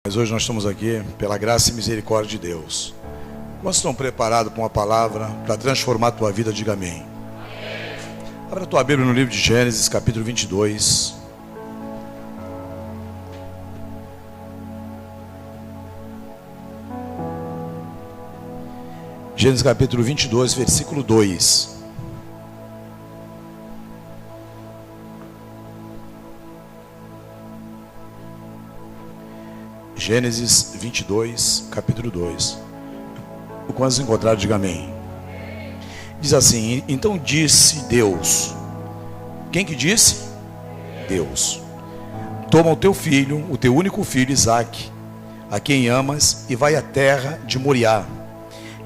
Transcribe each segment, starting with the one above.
Mas hoje nós estamos aqui pela graça e misericórdia de Deus. Nós estamos preparados para uma palavra para transformar a tua vida, diga amém. Abra a tua Bíblia no livro de Gênesis, capítulo 22. Gênesis capítulo 22, versículo 2. Gênesis 22, capítulo 2. Quando encontrar, diga amém. Diz assim: então disse Deus. Quem que disse? Deus. Toma o teu filho, o teu único filho Isaque, a quem amas, e vai à terra de Moriá,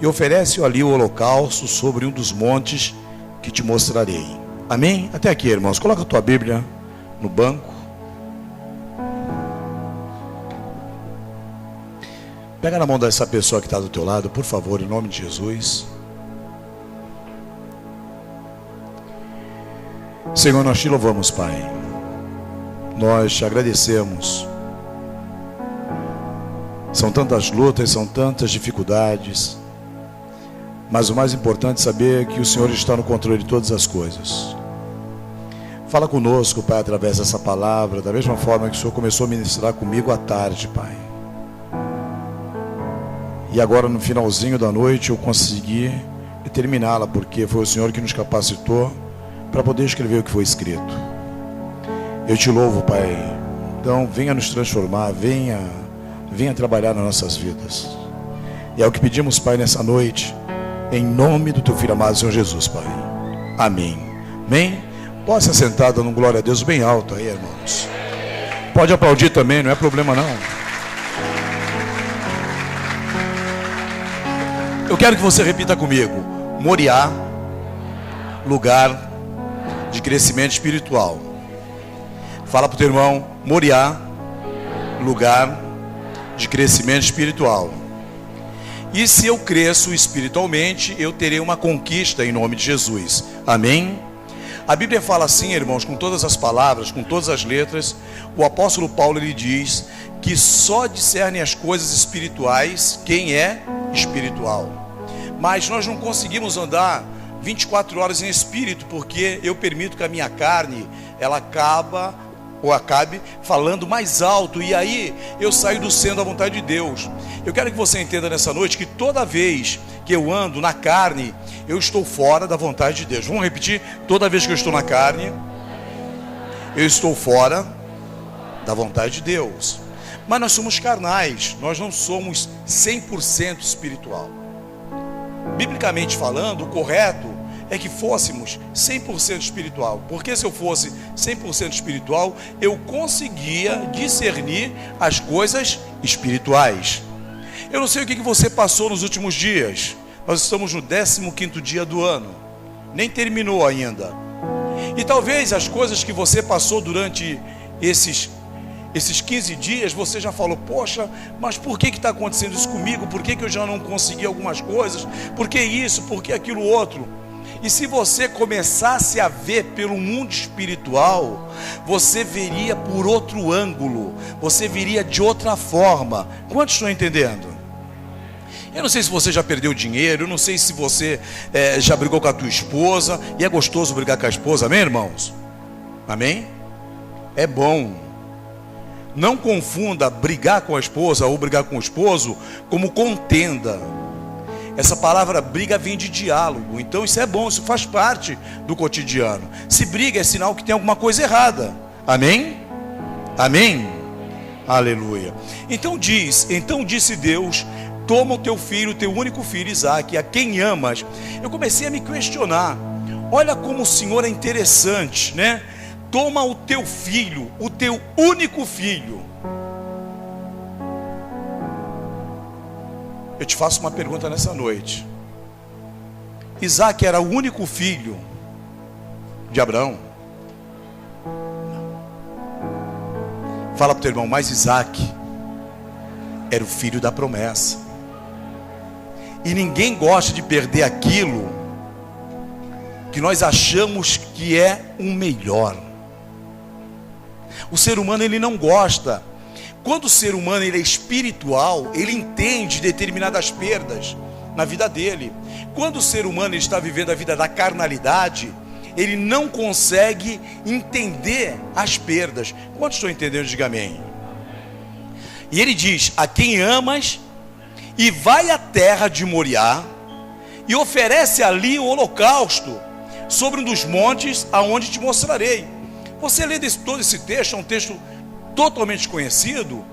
e oferece-o ali o holocausto sobre um dos montes que te mostrarei. Amém? Até aqui, irmãos. Coloca a tua Bíblia no banco. Pega na mão dessa pessoa que está do teu lado, por favor, em nome de Jesus. Senhor, nós te louvamos, Pai. Nós te agradecemos. São tantas lutas, são tantas dificuldades, mas o mais importante é saber que o Senhor está no controle de todas as coisas. Fala conosco, Pai, através dessa palavra, da mesma forma que o Senhor começou a ministrar comigo à tarde, Pai. E agora no finalzinho da noite eu consegui terminá-la, porque foi o Senhor que nos capacitou para poder escrever o que foi escrito. Eu te louvo, Pai. Então venha nos transformar, venha trabalhar nas nossas vidas. E é o que pedimos, Pai, nessa noite, em nome do teu Filho amado, Senhor Jesus, Pai. Amém. Amém? Pode se sentar dando glória a Deus bem alto aí, irmãos. Pode aplaudir também, não é problema não. Eu quero que você repita comigo: Moriá, lugar de crescimento espiritual. Fala para o teu irmão: Moriá, lugar de crescimento espiritual. E se eu cresço espiritualmente, eu terei uma conquista em nome de Jesus. Amém? A Bíblia fala assim, irmãos, com todas as palavras, com todas as letras. O apóstolo Paulo, ele diz que só discerne as coisas espirituais quem é espiritual. Mas nós não conseguimos andar 24 horas em espírito, porque eu permito que a minha carne, ela acabe falando mais alto, e aí eu saio do centro da vontade de Deus. Eu quero que você entenda nessa noite que toda vez que eu ando na carne, eu estou fora da vontade de Deus. Vamos repetir? Toda vez que eu estou na carne, eu estou fora da vontade de Deus. Mas nós somos carnais, nós não somos 100% espiritual. Biblicamente falando, o correto é que fôssemos 100% espiritual, porque se eu fosse 100% espiritual, eu conseguia discernir as coisas espirituais. Eu não sei o que você passou nos últimos dias. Nós estamos no 15º dia do ano, nem terminou ainda. E talvez as coisas que você passou durante esses 15 dias, você já falou: poxa, mas por que está acontecendo isso comigo? Por que eu já não consegui algumas coisas? Por que isso? Por que aquilo outro? E se você começasse a ver pelo mundo espiritual, você veria por outro ângulo, você veria de outra forma. Quantos estão entendendo? Eu não sei se você já perdeu dinheiro, eu não sei se você já brigou com a tua esposa, e é gostoso brigar com a esposa, amém, irmãos? Amém? É bom. Não confunda brigar com a esposa ou brigar com o esposo como contenda. Essa palavra briga vem de diálogo. Então isso é bom, isso faz parte do cotidiano. Se briga é sinal que tem alguma coisa errada. Amém? Amém? Aleluia. Então disse Deus: toma o teu filho, o teu único filho Isaque, a quem amas. Eu comecei a me questionar. Olha como o Senhor é interessante, né? Toma o teu filho, o teu único filho. Eu te faço uma pergunta nessa noite. Isaque era o único filho de Abraão? Fala para o teu irmão: mas Isaque era o filho da promessa. E ninguém gosta de perder aquilo que nós achamos que é o melhor. O ser humano, ele não gosta quando o ser humano ele é espiritual, ele entende determinadas perdas na vida dele. Quando o ser humano ele está vivendo a vida da carnalidade, ele não consegue entender as perdas. Quantos estão entendendo? Diga amém. E ele diz: a quem amas, e vai à terra de Moriá, e oferece ali o holocausto, sobre um dos montes, aonde te mostrarei. Você lê todo esse texto, é um texto totalmente conhecido.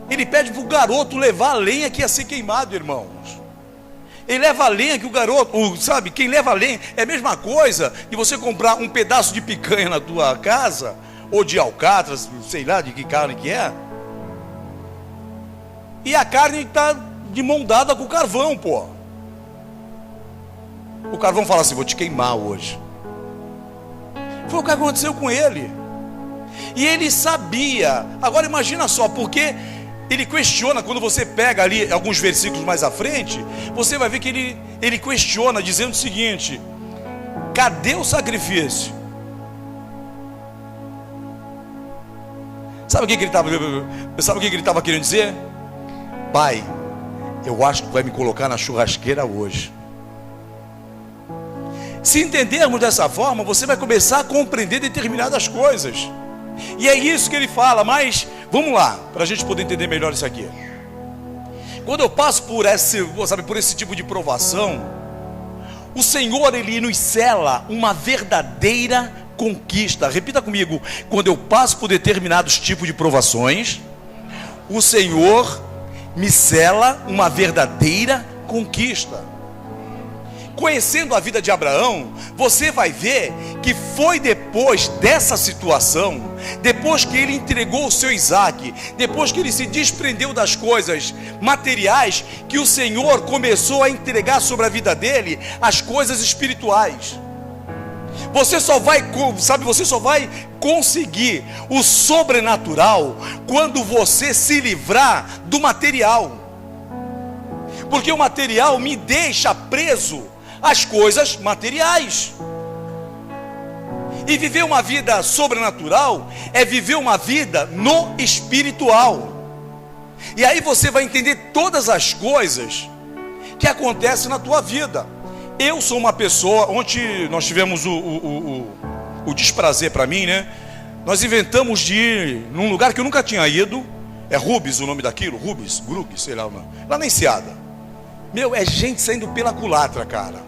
Ele pede para o garoto levar a lenha que ia ser queimado, irmãos. Ele leva a lenha que o garoto, sabe, quem leva a lenha é a mesma coisa que você comprar um pedaço de picanha na tua casa, ou de alcatraz, sei lá de que carne que é, e a carne está de mão dada com o carvão, pô. O carvão fala assim: vou te queimar hoje. Foi o que aconteceu com ele. E ele sabia. Agora imagina só, porque ele questiona. Quando você pega ali alguns versículos mais à frente, você vai ver que ele questiona, dizendo o seguinte: cadê o sacrifício? Sabe o que ele estava querendo dizer? Pai, eu acho que vai me colocar na churrasqueira hoje. Se entendermos dessa forma, você vai começar a compreender determinadas coisas. E é isso que ele fala. Mas vamos lá, para a gente poder entender melhor isso aqui. Quando eu passo por esse tipo de provação, o Senhor ele nos sela uma verdadeira conquista. Repita comigo: quando eu passo por determinados tipos de provações, o Senhor me sela uma verdadeira conquista. Conhecendo a vida de Abraão, você vai ver que foi depois dessa situação, depois que ele entregou o seu Isaac, depois que ele se desprendeu das coisas materiais, que o Senhor começou a entregar sobre a vida dele as coisas espirituais. Você só vai conseguir o sobrenatural quando você se livrar do material. Porque o material me deixa preso às coisas materiais. E viver uma vida sobrenatural é viver uma vida no espiritual. E aí você vai entender todas as coisas que acontecem na tua vida. Eu sou uma pessoa, ontem nós tivemos o desprazer para mim, né? Nós inventamos de ir num lugar que eu nunca tinha ido. É Rubens o nome daquilo? Rubens, Grugs, sei lá o nome. Lá na Enseada. Meu, é gente saindo pela culatra, cara.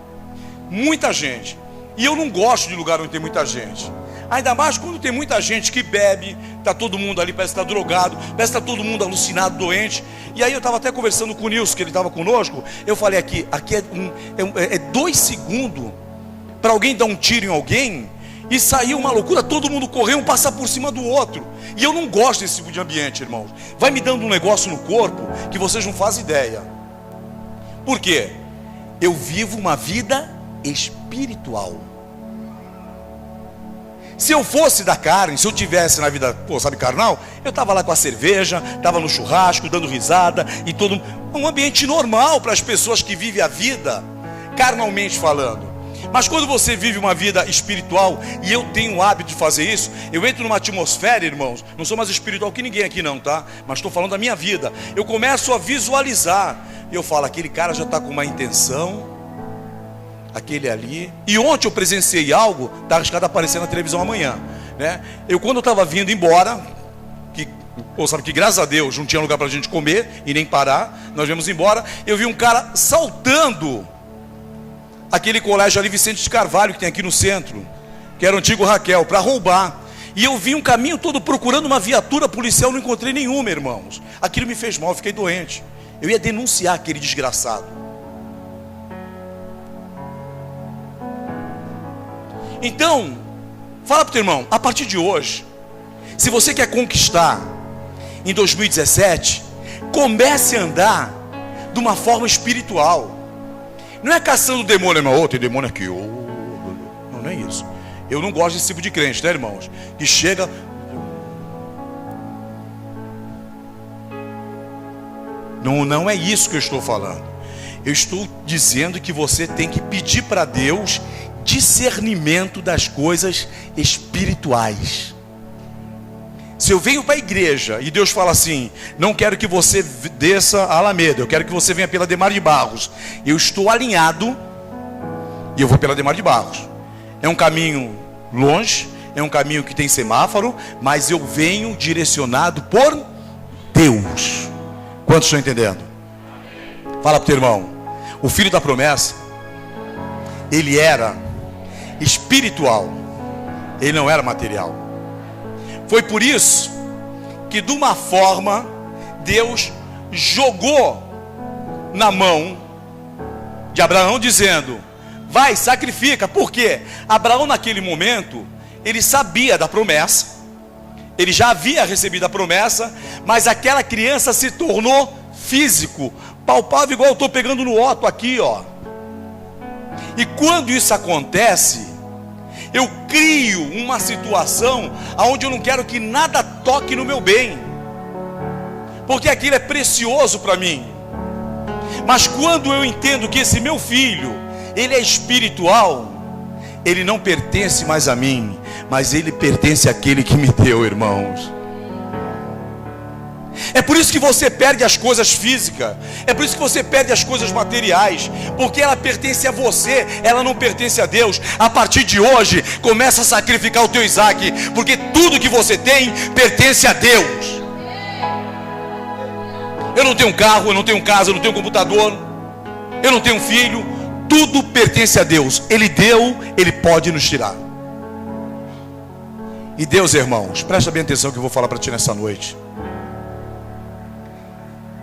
Muita gente. E eu não gosto de lugar onde tem muita gente. Ainda mais quando tem muita gente que bebe. Está todo mundo ali, parece que está drogado. Parece que está todo mundo alucinado, doente. E aí eu estava até conversando com o Nilson, que ele estava conosco. Eu falei aqui é 2 segundos para alguém dar um tiro em alguém e sair uma loucura, todo mundo correr, um passar por cima do outro. E eu não gosto desse tipo de ambiente, irmãos. Vai me dando um negócio no corpo que vocês não fazem ideia. Por quê? Eu vivo uma vida espiritual. Se eu fosse da carne, se eu tivesse na vida, carnal, eu estava lá com a cerveja, estava no churrasco, dando risada, e todo um ambiente normal para as pessoas que vivem a vida, carnalmente falando. Mas quando você vive uma vida espiritual, e eu tenho o hábito de fazer isso, eu entro numa atmosfera, irmãos, não sou mais espiritual que ninguém aqui não, tá? Mas estou falando da minha vida. Eu começo a visualizar, e eu falo: aquele cara já está com uma intenção, aquele ali. E ontem eu presenciei algo, está arriscado a aparecer na televisão amanhã, né? Quando eu estava vindo embora, que graças a Deus não tinha lugar para a gente comer e nem parar, nós viemos embora, eu vi um cara saltando aquele colégio ali, Vicente de Carvalho, que tem aqui no centro, que era o antigo Raquel, para roubar. E eu vi um caminho todo procurando uma viatura policial, não encontrei nenhuma, irmãos. Aquilo me fez mal, eu fiquei doente. Eu ia denunciar aquele desgraçado. Então, fala para o teu irmão: a partir de hoje, se você quer conquistar em 2017, comece a andar de uma forma espiritual. Não é caçando o demônio, irmão. Tem demônio aqui. Não é isso. Eu não gosto desse tipo de crente, né, irmãos? Que chega... Não é isso que eu estou falando. Eu estou dizendo que você tem que pedir para Deus discernimento das coisas espirituais. Se eu venho para a igreja e Deus fala assim: não quero que você desça a Alameda, eu quero que você venha pela Ademar de Barros, eu estou alinhado e eu vou pela Ademar de Barros. É um caminho longe, é um caminho que tem semáforo, mas eu venho direcionado por Deus. Quantos estão entendendo? Fala para o teu irmão: o filho da promessa, ele era espiritual, ele não era material. Foi por isso que, de uma forma, Deus jogou na mão de Abraão, dizendo: vai, sacrifica. Por quê? Abraão, naquele momento, ele sabia da promessa, ele já havia recebido a promessa, mas aquela criança se tornou físico, palpável, igual eu estou pegando no Otto aqui, ó. E quando isso acontece, eu crio uma situação onde eu não quero que nada toque no meu bem, porque aquilo é precioso para mim. Mas quando eu entendo que esse meu filho, ele é espiritual, ele não pertence mais a mim, mas ele pertence àquele que me deu, irmãos. É por isso que você perde as coisas físicas, é por isso que você perde as coisas materiais, porque ela pertence a você, ela não pertence a Deus. A partir de hoje, começa a sacrificar o teu Isaac, porque tudo que você tem pertence a Deus. Eu não tenho um carro, eu não tenho casa, eu não tenho um computador, eu não tenho um filho, tudo pertence a Deus. Ele deu, Ele pode nos tirar. E Deus, irmãos, presta bem atenção que eu vou falar para ti nessa noite.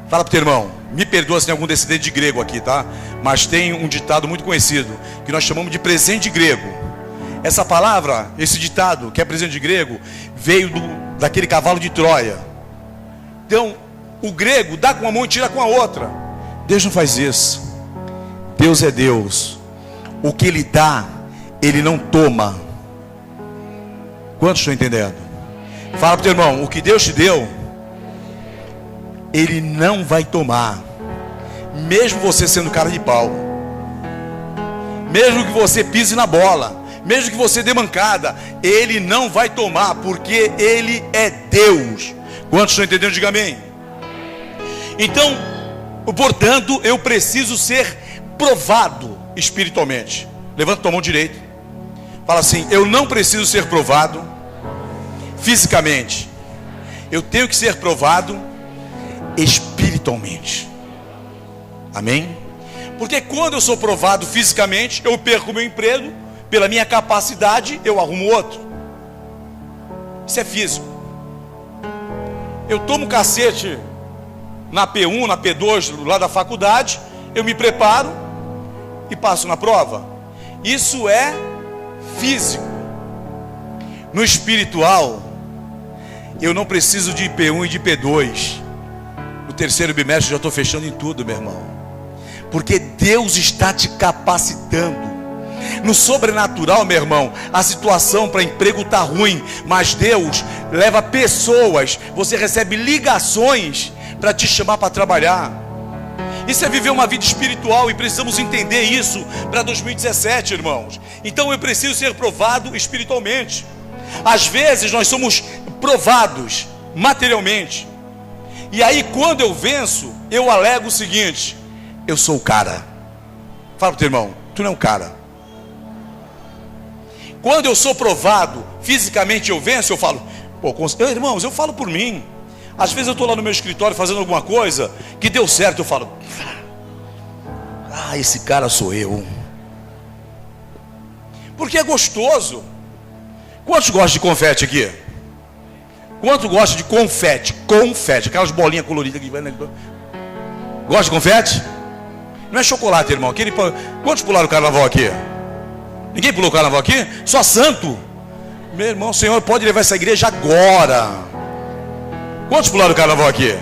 Fala para o teu irmão: me perdoa se tem algum descendente de grego aqui, tá? Mas tem um ditado muito conhecido, que nós chamamos de presente grego. Essa palavra, esse ditado, que é presente de grego, veio daquele cavalo de Troia. Então, o grego dá com uma mão e tira com a outra. Deus não faz isso. Deus é Deus. O que Ele dá, Ele não toma. Quantos estão entendendo? Fala para o teu irmão: o que Deus te deu, Ele não vai tomar. Mesmo você sendo cara de pau, mesmo que você pise na bola, mesmo que você dê mancada, Ele não vai tomar, porque Ele é Deus. Quantos estão entendendo? Diga amém. Então, portanto, eu preciso ser provado espiritualmente. Levanta tua mão direita, fala assim: eu não preciso ser provado fisicamente, eu tenho que ser provado espiritualmente. Amém? Porque quando eu sou provado fisicamente, eu perco o meu emprego, pela minha capacidade eu arrumo outro. Isso é físico. Eu tomo cacete na P1, na P2 lá da faculdade, eu me preparo e passo na prova. Isso é físico. No espiritual, eu não preciso de P1 e de P2. No terceiro bimestre já estou fechando em tudo, meu irmão, porque Deus está te capacitando. No sobrenatural, meu irmão, a situação para emprego está ruim, mas Deus leva pessoas, você recebe ligações para te chamar para trabalhar. Isso é viver uma vida espiritual, e precisamos entender isso para 2017, irmãos. Então eu preciso ser provado espiritualmente. Às vezes nós somos provados materialmente, e aí quando eu venço, eu alego o seguinte: eu sou o cara. Fala para o teu irmão: tu não é um cara. Quando eu sou provado fisicamente, eu venço, eu falo: pô, irmãos, eu falo por mim. Às vezes eu estou lá no meu escritório fazendo alguma coisa que deu certo, eu falo: esse cara sou eu. Porque é gostoso. Quantos gostam de confete aqui? Quantos gostam de confete? Confete, aquelas bolinhas coloridas que vai. Gosta de confete? Não é chocolate, irmão. Quantos pularam o carnaval aqui? Ninguém pulou o carnaval aqui? Só santo. Meu irmão, o Senhor pode levar essa igreja agora. Quantos pularam o carnaval aqui?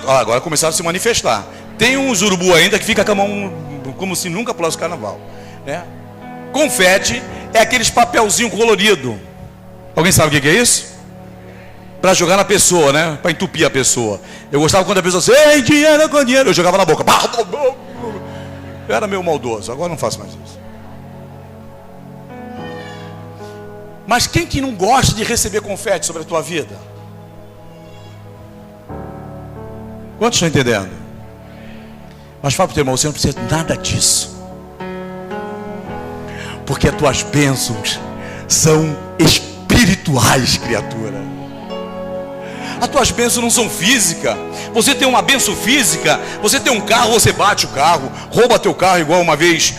Agora começaram a se manifestar. Tem uns urubu ainda que fica com a mão como se nunca pulasse o carnaval, né? Confete é aqueles papelzinho colorido. Alguém sabe o que é isso? Para jogar na pessoa, né? Para entupir a pessoa. Eu gostava quando a pessoa disse: ei, dinheiro com dinheiro. Eu jogava na boca. Eu era meio maldoso. Agora não faço mais isso. Mas quem que não gosta de receber confete sobre a tua vida? Quantos estão entendendo? Mas fala para o teu irmão, você não precisa de nada disso. Porque as tuas bênçãos são espirituais, criatura. As tuas bênçãos não são físicas. Você tem uma bênção física, você tem um carro, você bate o carro, rouba teu carro, igual uma vez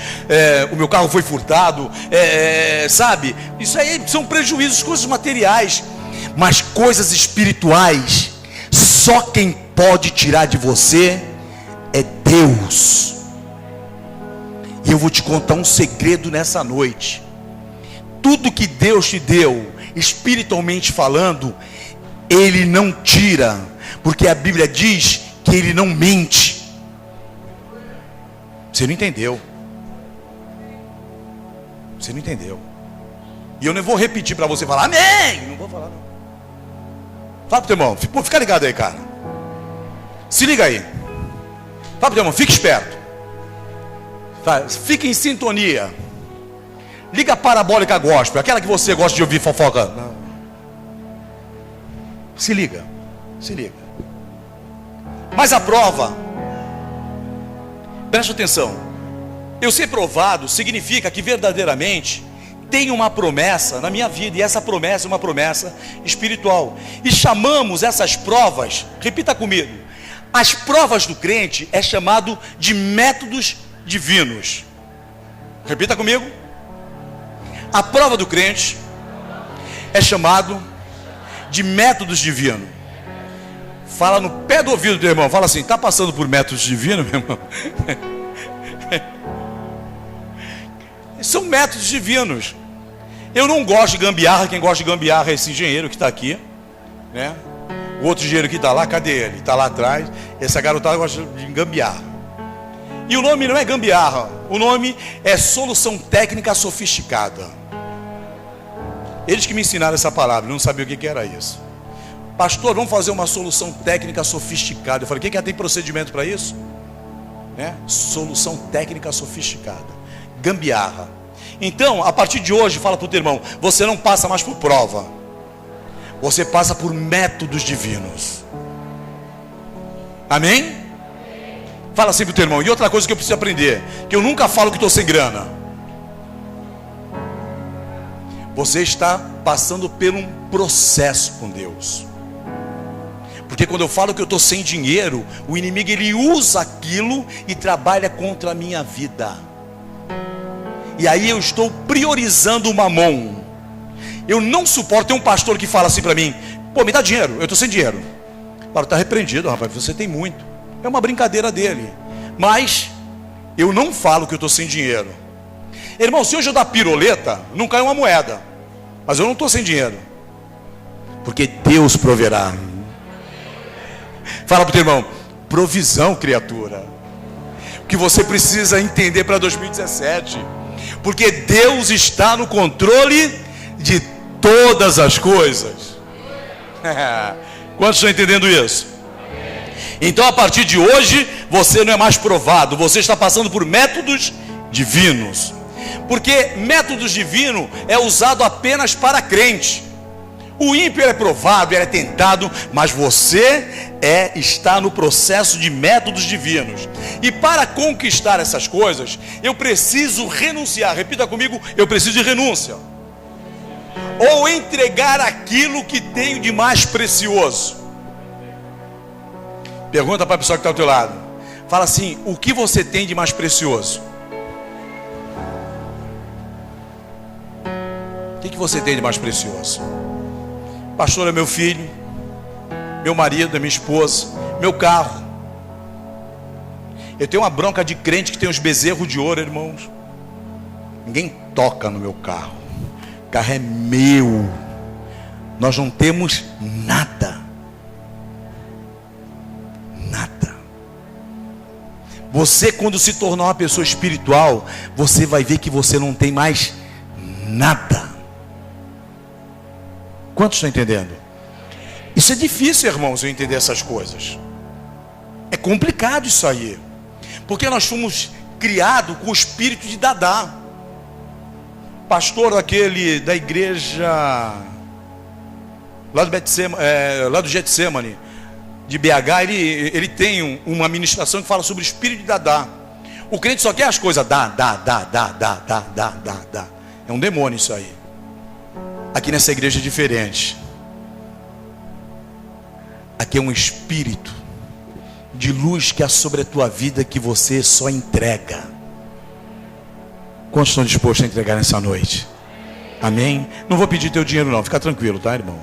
o meu carro foi furtado, sabe? Isso aí são prejuízos, coisas materiais. Mas coisas espirituais, só quem pode tirar de você é Deus. E eu vou te contar um segredo nessa noite. Tudo que Deus te deu, espiritualmente falando, Ele não tira, porque a Bíblia diz que Ele não mente. Você não entendeu. Você não entendeu. E eu não vou repetir para você falar amém. Não vou falar não. Fala pro teu irmão, fica ligado aí, cara. Se liga aí. Fala pro teu irmão, fica esperto. Fica em sintonia. Liga a parabólica gospel, aquela que você gosta de ouvir fofoca. Não. Se liga, se liga. Mas a prova, presta atenção, eu ser provado significa que verdadeiramente tem uma promessa na minha vida, e essa promessa é uma promessa espiritual. E chamamos essas provas, repita comigo, as provas do crente é chamado de métodos divinos. Repita comigo. A prova do crente é chamado de métodos divinos. Fala no pé do ouvido do irmão, fala assim, está passando por métodos divinos, meu irmão? São métodos divinos. Eu não gosto de gambiarra. Quem gosta de gambiarra é esse engenheiro que está aqui, né? O outro engenheiro que está lá, cadê ele? Está lá atrás. Essa garotada gosta de gambiarra. E o nome não é gambiarra, o nome é solução técnica sofisticada. Eles que me ensinaram essa palavra, eu não sabia o que era isso. Pastor, vamos fazer uma solução técnica sofisticada. Eu falei, o que tem procedimento para isso? Né? Solução técnica sofisticada. Gambiarra. Então, a partir de hoje, fala para o teu irmão, você não passa mais por prova. Você passa por métodos divinos. Amém? Fala assim para o teu irmão. E outra coisa que eu preciso aprender, que eu nunca falo que estou sem grana. Você está passando por um processo com Deus. Porque quando eu falo que eu estou sem dinheiro, o inimigo ele usa aquilo e trabalha contra a minha vida. E aí eu estou priorizando o mamão. Eu não suporto, tem um pastor que fala assim para mim, pô, me dá dinheiro, eu estou sem dinheiro. Claro, está repreendido, rapaz, você tem muito. É uma brincadeira dele. Mas eu não falo que eu estou sem dinheiro. Irmão, se hoje eu dar piroleta, não cai uma moeda. Mas eu não estou sem dinheiro. Porque Deus proverá. Fala para o teu irmão, provisão, criatura. O que você precisa entender para 2017. Porque Deus está no controle de todas as coisas. Quantos estão entendendo isso? Então a partir de hoje, você não é mais provado. Você está passando por métodos divinos. Porque métodos divinos é usado apenas para crente. O ímpio é provado, ele é tentado, mas você está no processo de métodos divinos. E para conquistar essas coisas, eu preciso renunciar. Repita comigo, eu preciso de renúncia. Ou entregar aquilo que tenho de mais precioso. Pergunta para a pessoa que está ao teu lado. Fala assim, o que você tem de mais precioso? O que você tem de mais precioso? Pastor, é meu filho, meu marido, é minha esposa, meu carro. Eu tenho uma bronca de crente que tem os bezerros de ouro, irmãos. Ninguém toca no meu carro. O carro é meu. Nós não temos nada. Nada. Você, quando se tornar uma pessoa espiritual, você vai ver que você não tem mais nada. Quantos estão entendendo? Isso é difícil, irmãos, eu entender essas coisas. É complicado isso aí. Porque nós fomos criados com o espírito de Dadá. pastor da igreja lá do Getsemane, de BH, ele tem uma ministração que fala sobre o espírito de Dadá. O crente só quer as coisas, dá. É um demônio isso aí. Aqui nessa igreja é diferente. Aqui é um espírito de luz que há sobre a tua vida, que você só entrega. Quantos estão dispostos a entregar nessa noite? Amém? Não vou pedir teu dinheiro não, fica tranquilo, tá, irmão?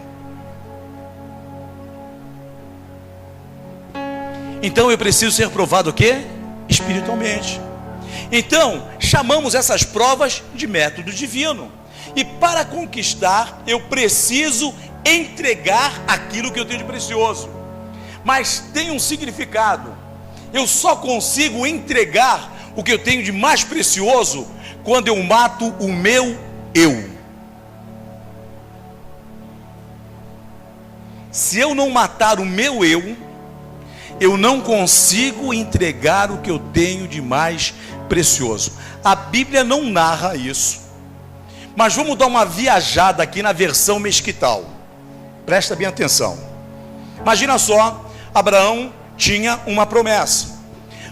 Então eu preciso ser provado o quê? Espiritualmente. Então, chamamos essas provas de método divino. E para conquistar, eu preciso entregar aquilo que eu tenho de precioso. Mas tem um significado. Eu só consigo entregar o que eu tenho de mais precioso quando eu mato o meu eu. Se eu não matar o meu eu não consigo entregar o que eu tenho de mais precioso. A Bíblia não narra isso. Mas vamos dar uma viajada aqui na versão mesquital. Presta bem atenção. Imagina só, Abraão tinha uma promessa.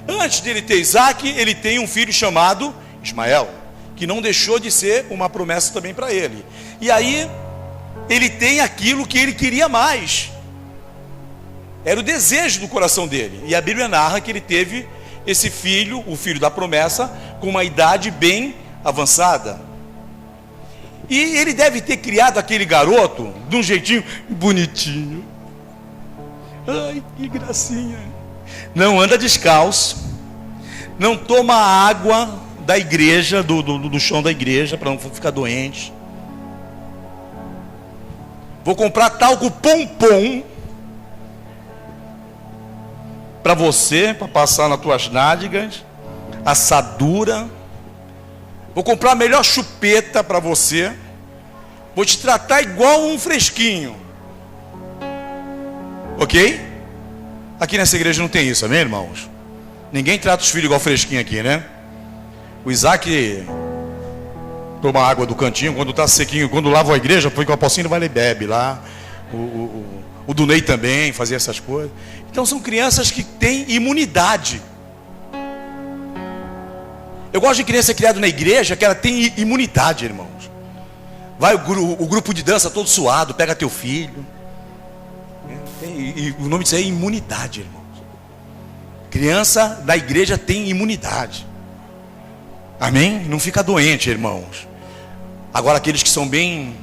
Antes dele ter Isaac, ele tem um filho chamado Ismael, que não deixou de ser uma promessa também para ele. E aí, ele tem aquilo que ele queria mais. Era o desejo do coração dele. E a Bíblia narra que ele teve esse filho, o filho da promessa, com uma idade bem avançada. E ele deve ter criado aquele garoto de um jeitinho bonitinho. Ai, que gracinha. Não anda descalço. Não toma água da igreja, do chão da igreja, para não ficar doente. Vou comprar talco pompom para você, para passar nas tuas nádegas, assadura. Vou comprar a melhor chupeta para você. Vou te tratar igual um fresquinho. Ok? Aqui nessa igreja não tem isso, amém, irmãos? Ninguém trata os filhos igual fresquinho aqui, né? O Isaac toma água do cantinho, quando está sequinho, quando lava a igreja, põe com a pocinha, vai lá e bebe lá. O Dunei também fazia essas coisas. Então são crianças que têm imunidade. Eu gosto de criança criada na igreja que ela tem imunidade, irmãos. Vai o grupo de dança todo suado, pega teu filho. E o nome disso é imunidade, irmãos. Criança da igreja tem imunidade. Amém? Não fica doente, irmãos. Agora aqueles que são bem...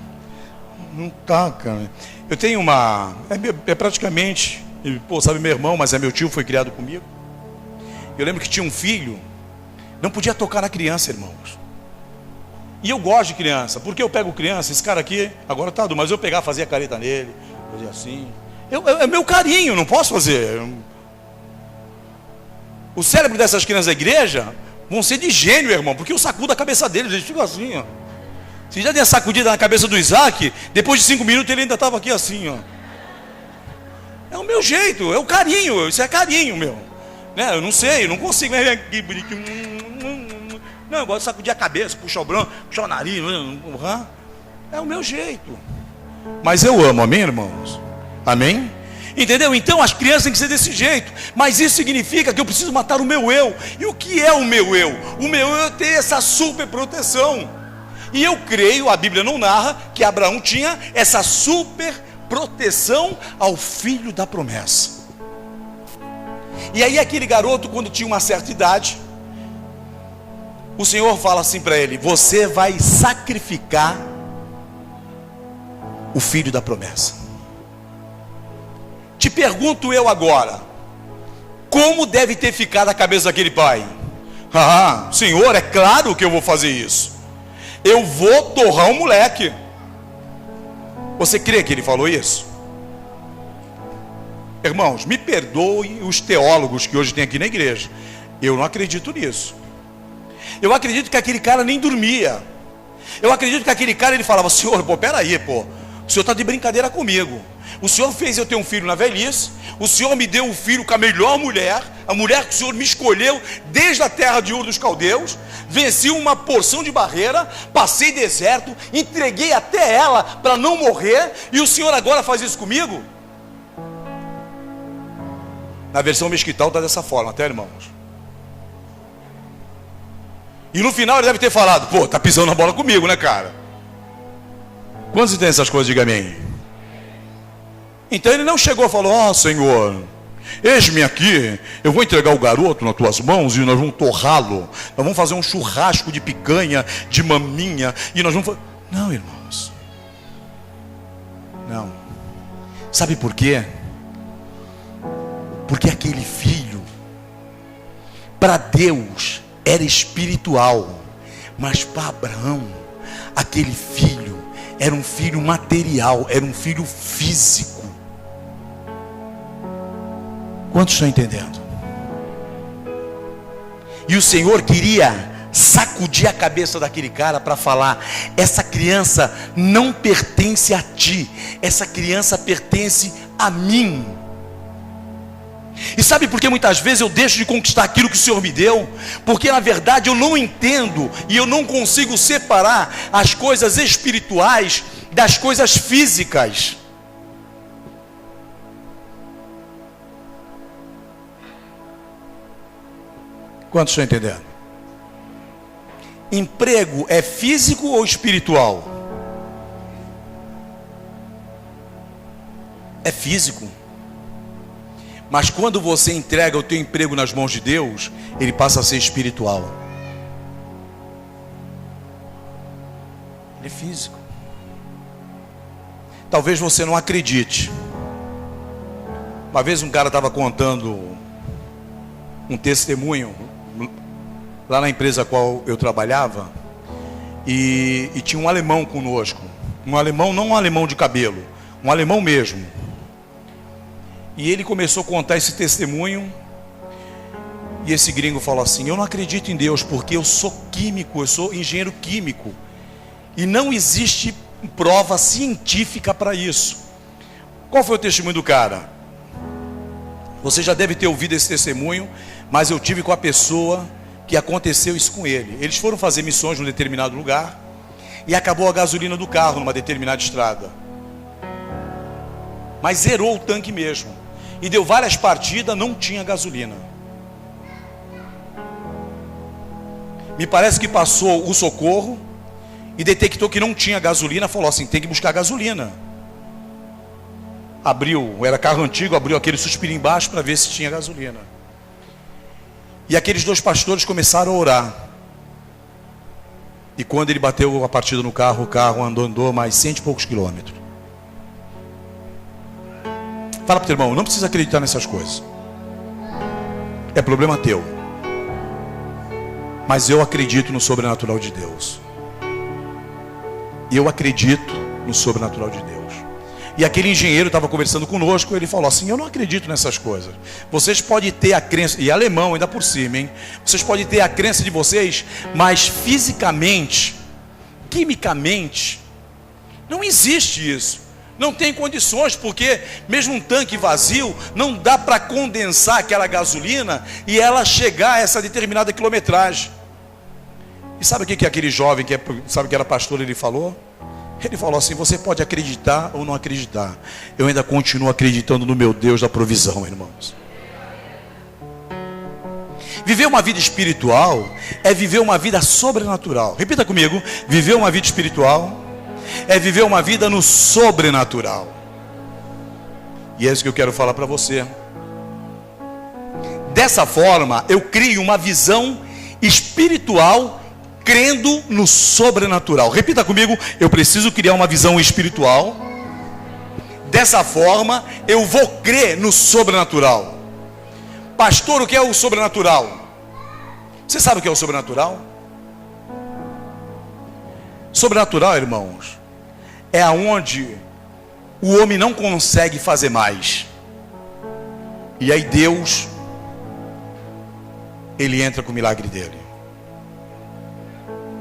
Não tá, cara. Eu tenho uma... É praticamente... Pô, sabe meu irmão, mas é meu tio, foi criado comigo. Eu lembro que tinha um filho, não podia tocar na criança, irmãos. E eu gosto de criança, porque eu pego criança, esse cara aqui, agora tá mas eu pegar, fazia careta nele, fazia assim. É meu carinho, não posso fazer. O cérebro dessas crianças da igreja vão ser de gênio, irmão, porque eu sacudo a cabeça deles, eles ficam assim, ó. Se já deu sacudida na cabeça do Isaac, depois de 5 minutos ele ainda estava aqui assim, ó. É o meu jeito, é o carinho, isso é carinho, meu. Né? Eu não sei, eu não consigo. Não, eu gosto de sacudir a cabeça, puxar o branco, puxar o nariz. É o meu jeito. Mas eu amo, amém, irmãos? Amém? Entendeu? Então as crianças têm que ser desse jeito. Mas isso significa que eu preciso matar o meu eu. E o que é o meu eu? O meu eu é ter essa super proteção. E eu creio, a Bíblia não narra, que Abraão tinha essa super proteção ao filho da promessa. E aí aquele garoto, quando tinha uma certa idade, o Senhor fala assim para ele: você vai sacrificar o filho da promessa. Te pergunto eu agora, como deve ter ficado a cabeça daquele pai? Senhor, é claro que eu vou fazer isso. Eu vou torrar o moleque. Você crê que ele falou isso? Irmãos, me perdoem os teólogos que hoje tem aqui na igreja. Eu não acredito nisso. Eu acredito que aquele cara nem dormia. Eu acredito que aquele cara, ele falava: Senhor, peraí, o senhor está de brincadeira comigo. O Senhor fez eu ter um filho na velhice. O Senhor me deu um filho com a melhor mulher, a mulher que o Senhor me escolheu desde a terra de Ur dos Caldeus. Venci uma porção de barreira, passei deserto, entreguei até ela para não morrer. E o Senhor agora faz isso comigo? Na versão mesquital está dessa forma, até, irmãos. E no final ele deve ter falado: pô, tá pisando na bola comigo, né, cara? Quantos entendem essas coisas? Diga amém. Então ele não chegou e falou: ó, Senhor, eis-me aqui, eu vou entregar o garoto nas tuas mãos e nós vamos torrá-lo. Nós vamos fazer um churrasco de picanha, de maminha, e nós vamos... Não, irmãos. Não. Sabe por quê? Porque aquele filho, para Deus, era espiritual, mas para Abraão, aquele filho era um filho material, era um filho físico. Quantos estão entendendo? E o Senhor queria sacudir a cabeça daquele cara para falar: essa criança não pertence a ti, essa criança pertence a mim. E sabe por que muitas vezes eu deixo de conquistar aquilo que o Senhor me deu? Porque na verdade eu não entendo e eu não consigo separar as coisas espirituais das coisas físicas. Quantos estão entendendo? Emprego é físico ou espiritual? É físico. Mas quando você entrega o teu emprego nas mãos de Deus, ele passa a ser espiritual. Ele é físico. Talvez você não acredite. Uma vez um cara estava contando um testemunho lá na empresa a qual eu trabalhava, e tinha um alemão conosco. Um alemão, não um alemão de cabelo, um alemão mesmo. E ele começou a contar esse testemunho, e esse gringo falou assim: eu não acredito em Deus, porque eu sou químico, eu sou engenheiro químico, e não existe prova científica para isso. Qual foi o testemunho do cara? Você já deve ter ouvido esse testemunho, mas eu tive com a pessoa que aconteceu isso com ele. Eles foram fazer missões num determinado lugar, e acabou a gasolina do carro numa determinada estrada, mas zerou o tanque mesmo, e deu várias partidas, não tinha gasolina. Me parece que passou o socorro e detectou que não tinha gasolina. Falou assim: tem que buscar gasolina. Abriu, era carro antigo, abriu aquele suspirinho embaixo para ver se tinha gasolina. E aqueles dois pastores começaram a orar. E quando ele bateu a partida no carro, o carro andou mais 100 e poucos quilômetros. Fala para o teu irmão: não precisa acreditar nessas coisas, é problema teu. Mas eu acredito no sobrenatural de Deus. Eu acredito no sobrenatural de Deus. E aquele engenheiro estava conversando conosco, ele falou assim: eu não acredito nessas coisas. Vocês podem ter a crença, e alemão ainda por cima, hein? Vocês podem ter a crença de vocês, mas fisicamente, quimicamente, não existe isso. Não tem condições, porque mesmo um tanque vazio, não dá para condensar aquela gasolina e ela chegar a essa determinada quilometragem. E sabe o que aquele jovem, sabe que era pastor, ele falou? Ele falou assim: você pode acreditar ou não acreditar, eu ainda continuo acreditando no meu Deus da provisão, irmãos. Viver uma vida espiritual é viver uma vida sobrenatural. Repita comigo: viver uma vida espiritual é viver uma vida no sobrenatural. E é isso que eu quero falar para você. Dessa forma, eu crio uma visão espiritual, crendo no sobrenatural. Repita comigo: eu preciso criar uma visão espiritual. Dessa forma, eu vou crer no sobrenatural. Pastor, o que é o sobrenatural? Você sabe o que é o sobrenatural? Sobrenatural, irmãos, é aonde o homem não consegue fazer mais, e aí Deus, ele entra com o milagre dele.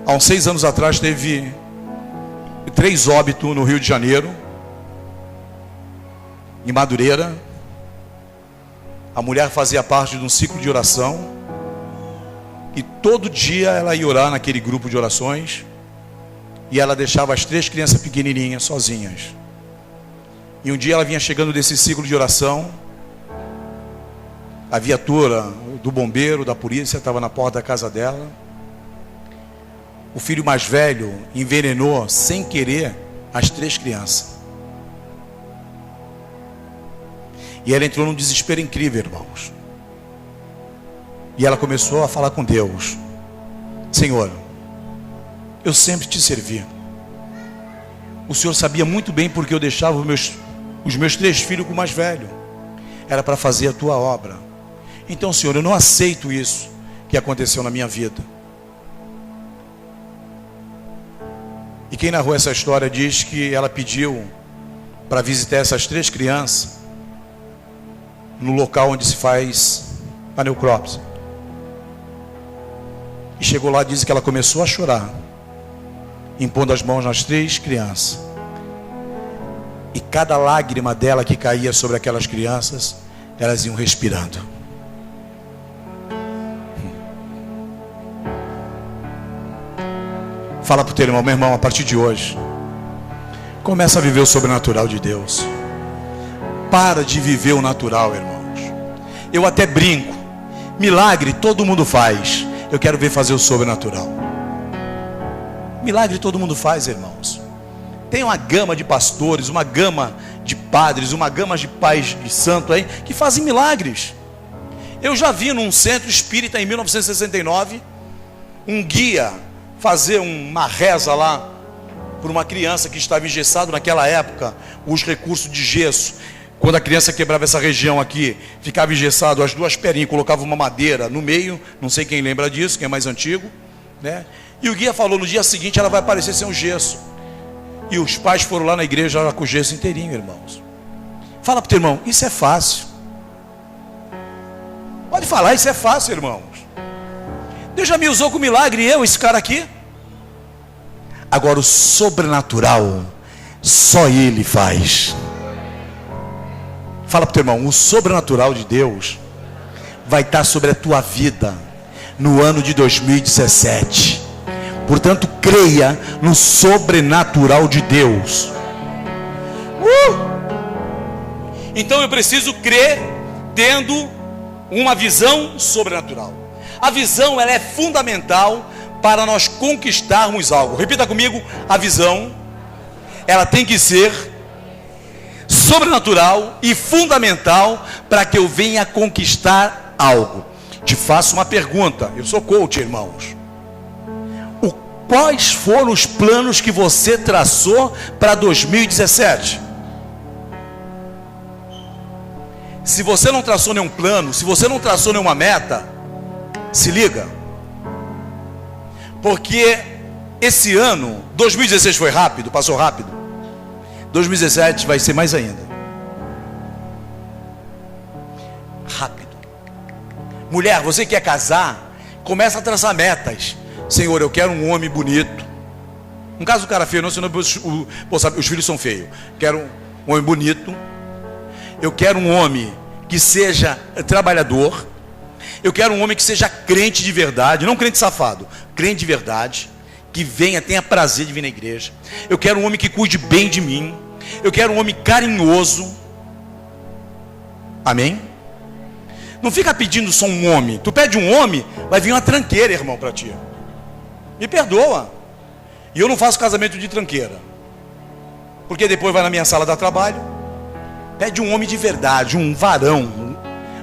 Há uns 6 anos atrás teve 3 óbitos no Rio de Janeiro, em Madureira. A mulher fazia parte de um ciclo de oração. E todo dia ela ia orar naquele grupo de orações. E ela deixava as 3 crianças pequenininhas, sozinhas. E um dia ela vinha chegando desse ciclo de oração. A viatura do bombeiro, da polícia, estava na porta da casa dela. O filho mais velho envenenou, sem querer, as 3 crianças. E ela entrou num desespero incrível, irmãos. E ela começou a falar com Deus: Senhor, eu sempre te servi. O Senhor sabia muito bem porque eu deixava os meus 3 filhos com o mais velho. Era para fazer a tua obra. Então, Senhor, eu não aceito isso que aconteceu na minha vida. E quem narrou essa história diz que ela pediu para visitar essas 3 crianças no local onde se faz a necrópsia. E chegou lá, diz que ela começou a chorar, impondo as mãos nas 3 crianças. E cada lágrima dela que caía sobre aquelas crianças, elas iam respirando. Fala para o teu irmão: meu irmão, a partir de hoje, começa a viver o sobrenatural de Deus. Para de viver o natural, irmãos. Eu até brinco: milagre todo mundo faz. Eu quero ver fazer o sobrenatural. Milagre todo mundo faz, irmãos. Tem uma gama de pastores, uma gama de padres, uma gama de pais de santo aí que fazem milagres. Eu já vi num centro espírita em 1969 um guia fazer uma reza lá por uma criança que estava engessado. Naquela época, os recursos de gesso, quando a criança quebrava essa região aqui, ficava engessado, as 2 perninhas, colocava uma madeira no meio. Não sei quem lembra disso, quem é mais antigo, né? E o guia falou: no dia seguinte ela vai aparecer sem um gesso. E os pais foram lá na igreja lá com o gesso inteirinho, irmãos. Fala para o teu irmão: isso é fácil. Pode falar: isso é fácil, irmãos. Deus já me usou com milagre, esse cara aqui. Agora o sobrenatural, só Ele faz. Fala para o teu irmão: o sobrenatural de Deus vai estar sobre a tua vida no ano de 2017. Portanto, creia no sobrenatural de Deus. Então eu preciso crer tendo uma visão sobrenatural. A visão, ela é fundamental para nós conquistarmos algo. Repita comigo: a visão, ela tem que ser sobrenatural e fundamental para que eu venha conquistar algo. Te faço uma pergunta, eu sou coach, irmãos. Quais foram os planos que você traçou para 2017? Se você não traçou nenhum plano, se você não traçou nenhuma meta, se liga. Porque esse ano, 2016 foi rápido, passou rápido. 2017 vai ser mais ainda. Rápido. Mulher, você quer casar? Começa a traçar metas. Senhor, eu quero um homem bonito. No caso do cara feio, não, senão os filhos são feios. Quero um homem bonito. Eu quero um homem que seja trabalhador. Eu quero um homem que seja crente de verdade, não crente safado, crente de verdade, que venha, tenha prazer de vir na igreja. Eu quero um homem que cuide bem de mim. Eu quero um homem carinhoso. Amém? Não fica pedindo só um homem. Tu pede um homem, vai vir uma tranqueira, irmão, para ti. Me perdoa. E eu não faço casamento de tranqueira, porque depois vai na minha sala de trabalho. Pede um homem de verdade, um varão.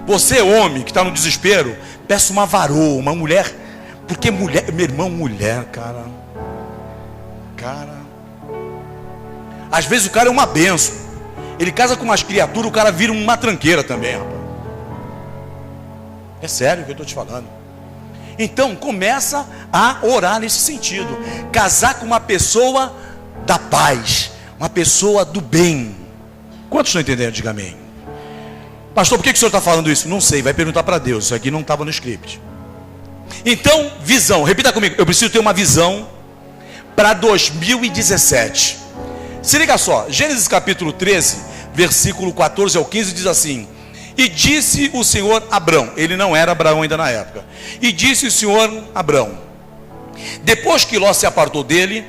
Você, homem, que está no desespero, peça uma varoa, uma mulher. Porque mulher, meu irmão, mulher, cara. Às vezes o cara é uma benção. Ele casa com umas criaturas, o cara vira uma tranqueira também, rapaz. É sério o que eu estou te falando. Então começa a orar nesse sentido. Casar com uma pessoa da paz, uma pessoa do bem. Quantos estão entendendo? Diga amém. Pastor, por que o senhor está falando isso? Não sei, vai perguntar para Deus. Isso aqui não estava no script. Então, visão, repita comigo. Eu preciso ter uma visão para 2017. Se liga só, Gênesis capítulo 13 versículo 14 ao 15, diz assim: e disse o Senhor a Abrão, ele não era Abraão ainda na época, e disse o Senhor a Abrão, depois que Ló se apartou dele: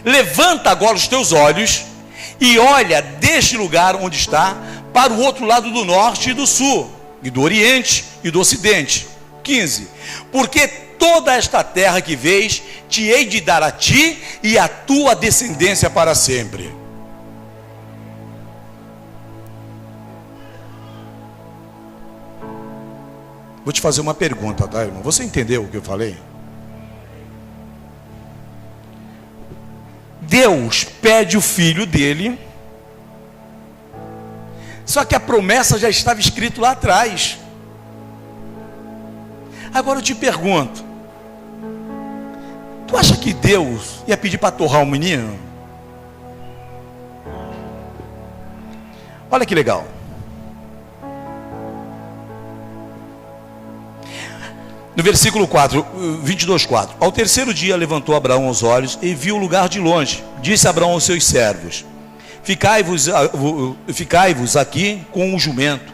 levanta agora os teus olhos e olha deste lugar onde está, para o outro lado do norte e do sul, e do oriente e do ocidente. 15, porque toda esta terra que vês, te hei de dar a ti e a tua descendência para sempre. Vou te fazer uma pergunta, tá, irmão? Você entendeu o que eu falei? Deus pede o filho dele, só que a promessa já estava escrita lá atrás. Agora eu te pergunto, tu acha que Deus ia pedir para torrar um menino? Olha que legal. No versículo 4, 22:4. Ao terceiro dia levantou Abraão os olhos e viu o lugar de longe. Disse Abraão aos seus servos: ficai-vos aqui com o jumento,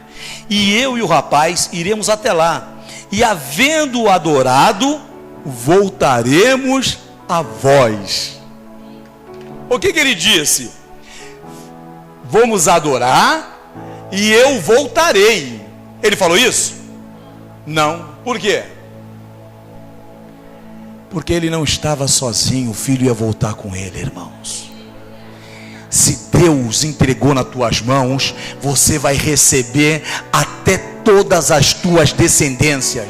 e eu e o rapaz iremos até lá, e havendo adorado, voltaremos a vós. O que ele disse? Vamos adorar e eu voltarei. Ele falou isso? Não. Por quê? Porque ele não estava sozinho, o filho ia voltar com ele, irmãos. Se Deus entregou nas tuas mãos, você vai receber até todas as tuas descendências.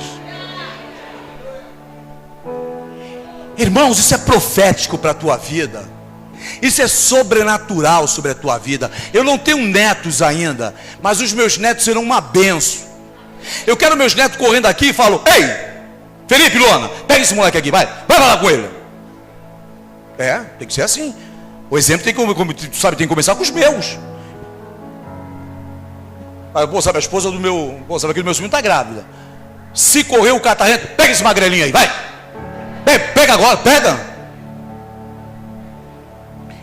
Irmãos, isso é profético para a tua vida. Isso é sobrenatural sobre a tua vida. Eu não tenho netos ainda, mas os meus netos serão uma benção. Eu quero meus netos correndo aqui e falo: ei, Felipe, Luana, pega esse moleque aqui, vai falar com ele. É, tem que ser assim. O exemplo tem que começar com os meus. Pô, sabe, a esposa do meu, sabe, aquele meu sobrinho está grávida. Se correr o catarrento, pega esse magrelinho aí, vai. Pega agora, pega.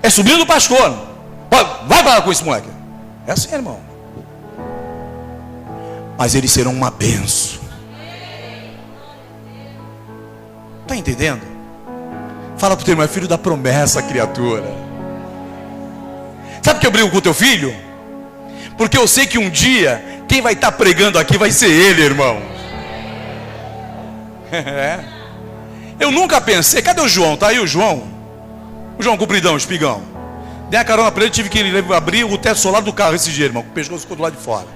É sobrinho do pastor. Vai falar com esse moleque. É assim, irmão. Mas eles serão uma benção. Está entendendo? Fala para o teu irmão: é filho da promessa, criatura. Sabe que eu brigo com o teu filho? Porque eu sei que um dia quem vai estar pregando aqui vai ser ele, irmão. É. Eu nunca pensei. Cadê o João? Tá aí o João? O João compridão, espigão. Dei a carona para ele, tive que abrir o teto solar do carro esse dia, irmão. O pescoço ficou do lado de fora.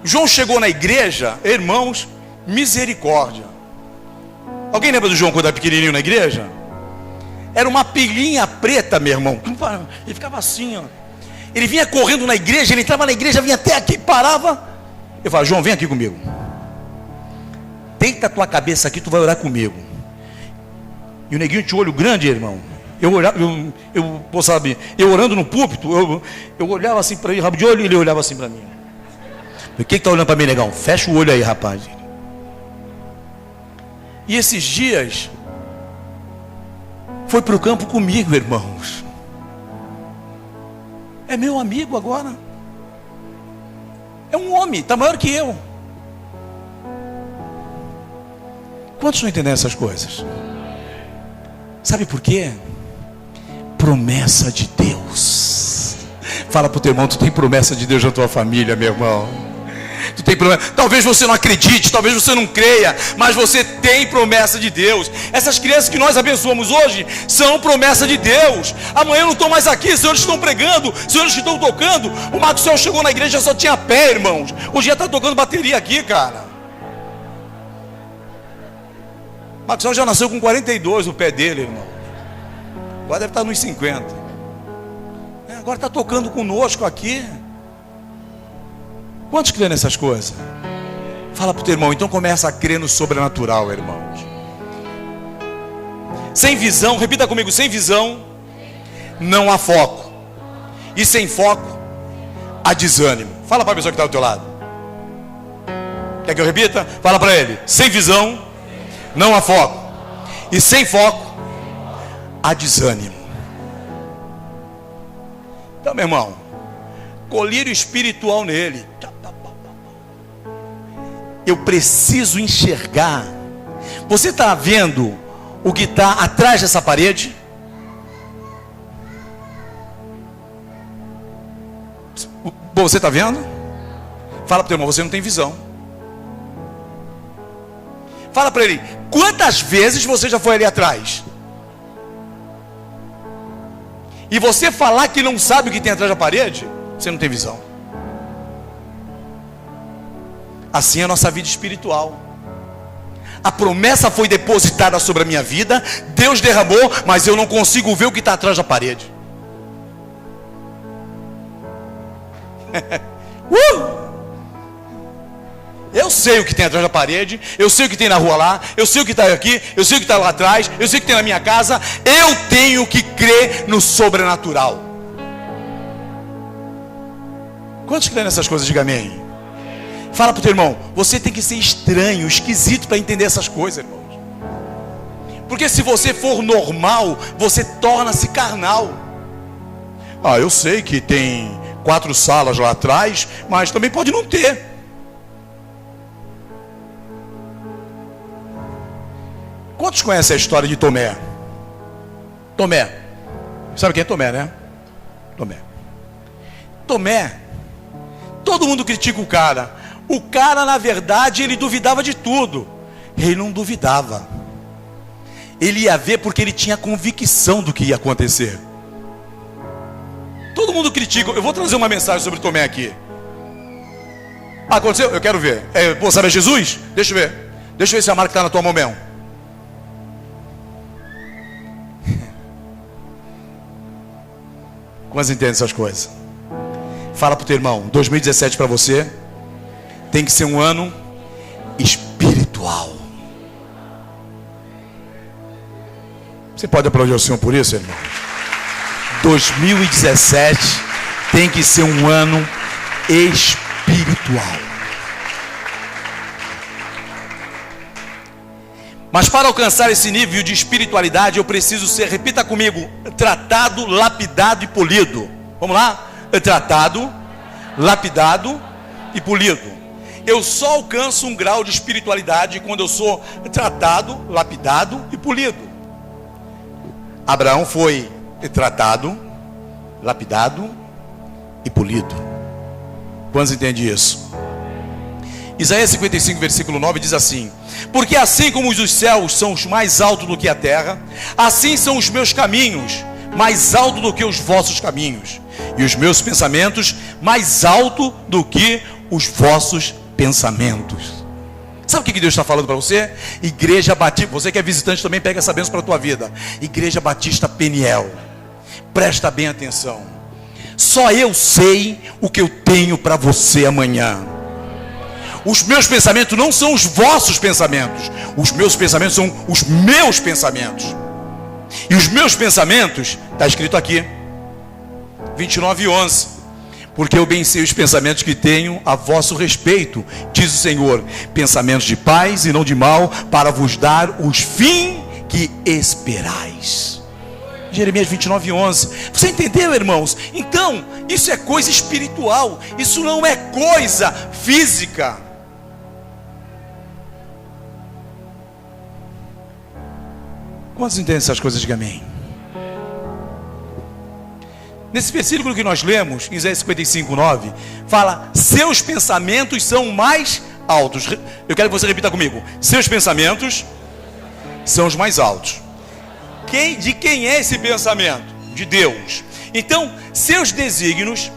O João chegou na igreja, irmãos, misericórdia. Alguém lembra do João quando era pequenininho na igreja? Era uma pilhinha preta, meu irmão. Ele ficava assim, ó. Ele vinha correndo na igreja, ele entrava na igreja, vinha até aqui, parava. Eu falava: João, vem aqui comigo. Deita a tua cabeça aqui, tu vai orar comigo. E o neguinho tinha olho grande, irmão. Eu olhava, sabe, eu orando no púlpito, eu olhava assim para ele, rabo de olho, e ele olhava assim para mim. O que está olhando para mim, negão? Fecha o olho aí, rapaz. E esses dias foi para o campo comigo, irmãos. É meu amigo agora. É um homem, está maior que eu. Quantos não entendem essas coisas? Sabe por quê? Promessa de Deus. Fala para o teu irmão: tu tem promessa de Deus na tua família, meu irmão. Tu tem promessa. Talvez você não acredite, talvez você não creia, mas você tem promessa de Deus. Essas crianças que nós abençoamos hoje são promessa de Deus. Amanhã eu não estou mais aqui, os senhores estão pregando, os senhores que estão tocando. O Maxwell chegou na igreja, só tinha pé, irmãos. Hoje já está tocando bateria aqui, cara. O Maxwell já nasceu com 42 o pé dele, irmão. Agora deve estar nos 50. Agora está tocando conosco aqui. Quantos creem nessas coisas? Fala para o teu irmão: então começa a crer no sobrenatural, irmãos. Sem visão, repita comigo: sem visão não há foco, e sem foco há desânimo. Fala para a pessoa que está do teu lado. Quer que eu repita? Fala para ele: sem visão não há foco, e sem foco há desânimo. Então, meu irmão, colírio espiritual nele. Eu preciso enxergar. Você está vendo o que está atrás dessa parede? Bom, você está vendo? Fala para o teu irmão, você não tem visão. Fala para ele, quantas vezes você já foi ali atrás? E você falar que não sabe o que tem atrás da parede, você não tem visão. Assim é a nossa vida espiritual. A promessa foi depositada sobre a minha vida, Deus derramou, mas eu não consigo ver o que está atrás da parede. Eu sei o que tem atrás da parede, eu sei o que tem na rua lá, eu sei o que está aqui, eu sei o que está lá atrás, eu sei o que tem na minha casa. Eu tenho que crer no sobrenatural. Quantos creem nessas coisas? Diga amém. Fala para o teu irmão, você tem que ser estranho, esquisito para entender essas coisas, irmãos. Porque se você for normal, você torna-se carnal. Ah, eu sei que tem 4 salas lá atrás, mas também pode não ter. Quantos conhecem a história de Tomé? Tomé. Sabe quem é Tomé, né? Tomé. Todo mundo critica o cara. O cara, na verdade, ele duvidava de tudo. Ele não duvidava. Ele ia ver porque ele tinha convicção do que ia acontecer. Todo mundo critica. Eu vou trazer uma mensagem sobre Tomé aqui. Aconteceu? Eu quero ver. Pô, sabe Jesus? Deixa eu ver. Deixa eu ver se a marca está na tua mão mesmo. Quantos entendem essas coisas? Fala para o teu irmão, 2017 para você tem que ser um ano espiritual. Você pode aplaudir o Senhor por isso, irmão? 2017 tem que ser um ano espiritual. Mas para alcançar esse nível de espiritualidade, eu preciso ser, repita comigo, tratado, lapidado e polido. Vamos lá? Tratado, lapidado e polido. Eu só alcanço um grau de espiritualidade quando eu sou tratado, lapidado e polido. Abraão foi tratado, lapidado e polido. Quantos entendem isso? Isaías 55, versículo 9 diz assim: porque assim como os céus são os mais altos do que a terra, assim são os meus caminhos mais altos do que os vossos caminhos, e os meus pensamentos mais altos do que os vossos pensamentos. Sabe o que Deus está falando para você? Igreja Batista, você que é visitante também, pega essa bênção para a tua vida. Igreja Batista Peniel, presta bem atenção. Só eu sei o que eu tenho para você amanhã. Os meus pensamentos não são os vossos pensamentos. Os meus pensamentos são os meus pensamentos. E os meus pensamentos, está escrito aqui, 29:11. Porque eu bem sei os pensamentos que tenho a vosso respeito, diz o Senhor, pensamentos de paz e não de mal, para vos dar os fins que esperais. Jeremias 29:11. Você entendeu, irmãos? Então, isso é coisa espiritual, isso não é coisa física. Quantos entendem essas coisas? Diga amém. Nesse versículo que nós lemos, em Isaías 55:9, fala: seus pensamentos são mais altos. Eu quero que você repita comigo: seus pensamentos são os mais altos. De quem é esse pensamento? De Deus. Então, seus desígnios,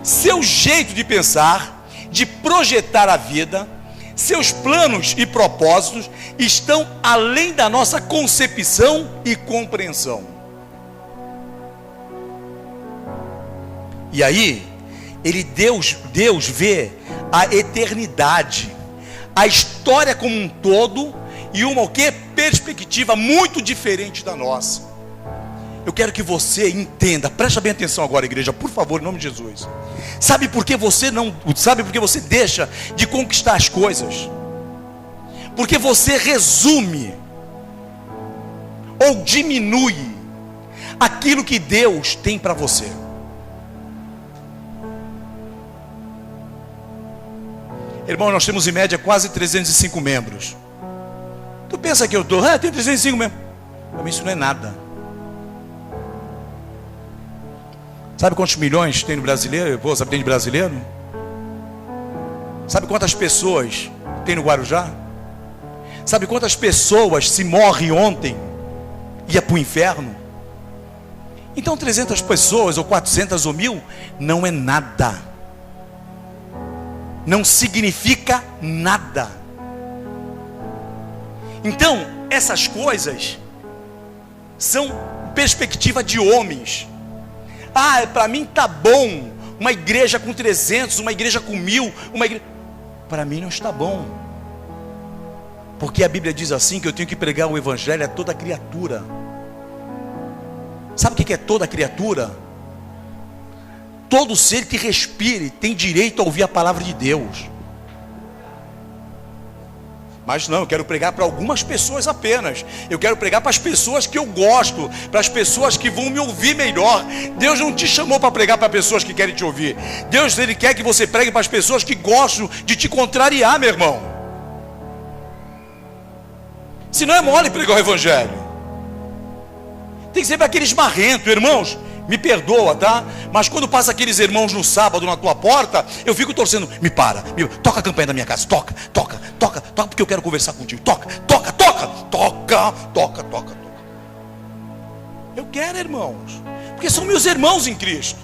seu jeito de pensar, de projetar a vida, seus planos e propósitos estão além da nossa concepção e compreensão. E aí, Deus vê a eternidade, a história como um todo, e uma perspectiva muito diferente da nossa. Eu quero que você entenda, presta bem atenção agora, igreja, por favor, em nome de Jesus. Sabe por que você deixa de conquistar as coisas? Porque você resume ou diminui aquilo que Deus tem para você. Irmão, nós temos em média quase 305 membros. Tu pensa que eu estou, tem 305 membros. Para mim isso não é nada. Sabe quantos milhões tem no brasileiro? Pô, sabe, tem de brasileiro? Sabe quantas pessoas tem no Guarujá? Sabe quantas pessoas se morrem ontem e ia para o inferno? Então 300 pessoas, ou 400 ou 1000, não é nada. Não significa nada. Então, essas coisas são perspectiva de homens. Para mim tá bom uma igreja com 300, uma igreja com 1000, para mim não está bom. Porque a Bíblia diz assim, que eu tenho que pregar o evangelho a toda criatura. Sabe o que é toda criatura? Todo ser que respire tem direito a ouvir a palavra de Deus. Mas não, eu quero pregar para algumas pessoas apenas. Eu quero pregar para as pessoas que eu gosto, para as pessoas que vão me ouvir melhor. Deus não te chamou para pregar para pessoas que querem te ouvir. Deus, Ele quer que você pregue para as pessoas que gostam de te contrariar, meu irmão. Se não é mole pregar o evangelho. Tem que ser para aqueles marrentos, irmãos. Me perdoa, tá? Mas quando passa aqueles irmãos no sábado na tua porta, eu fico torcendo. Toca a campanha da minha casa. Toca, porque eu quero conversar contigo. Toca. Eu quero, irmãos, porque são meus irmãos em Cristo.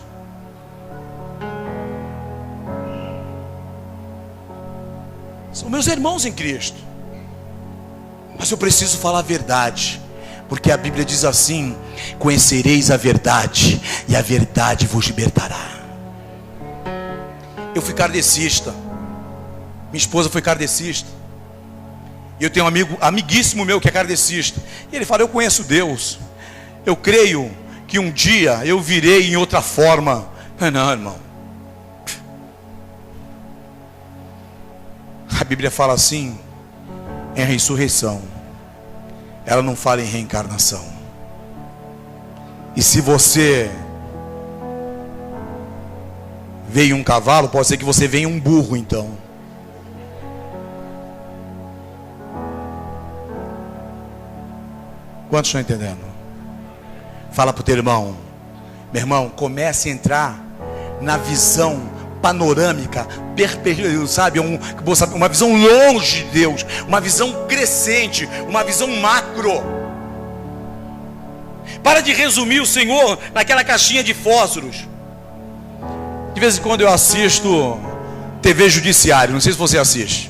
São meus irmãos em Cristo. Mas eu preciso falar a verdade. Porque a Bíblia diz assim: conhecereis a verdade, e a verdade vos libertará. Eu fui kardecista. Minha esposa foi kardecista. E eu tenho um amigo, amiguíssimo meu, que é kardecista. E ele fala: eu conheço Deus. Eu creio que um dia eu virei em outra forma. Não, irmão. A Bíblia fala assim, em ressurreição. Ela não fala em reencarnação. E se você veio um cavalo, pode ser que você venha um burro então. Quantos estão entendendo? Fala para o teu irmão: meu irmão, comece a entrar na visão panorâmica, sabe, uma visão longe de Deus, uma visão crescente, uma visão macro. Para de resumir o Senhor naquela caixinha de fósforos. De vez em quando eu assisto TV Judiciário, não sei se você assiste.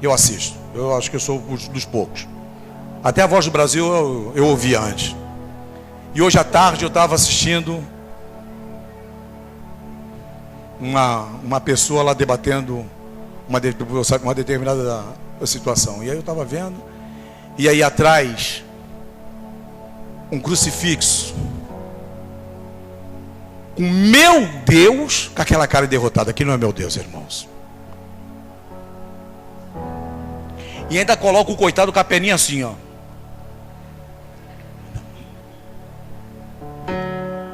Eu assisto, eu acho que eu sou dos poucos. Até a Voz do Brasil eu ouvia antes. E hoje à tarde eu estava assistindo uma pessoa lá debatendo uma determinada situação. E aí eu estava vendo, e aí atrás um crucifixo com meu Deus, com aquela cara derrotada. Aqui não é meu Deus, irmãos. E ainda coloca o coitado com a perninha assim, ó.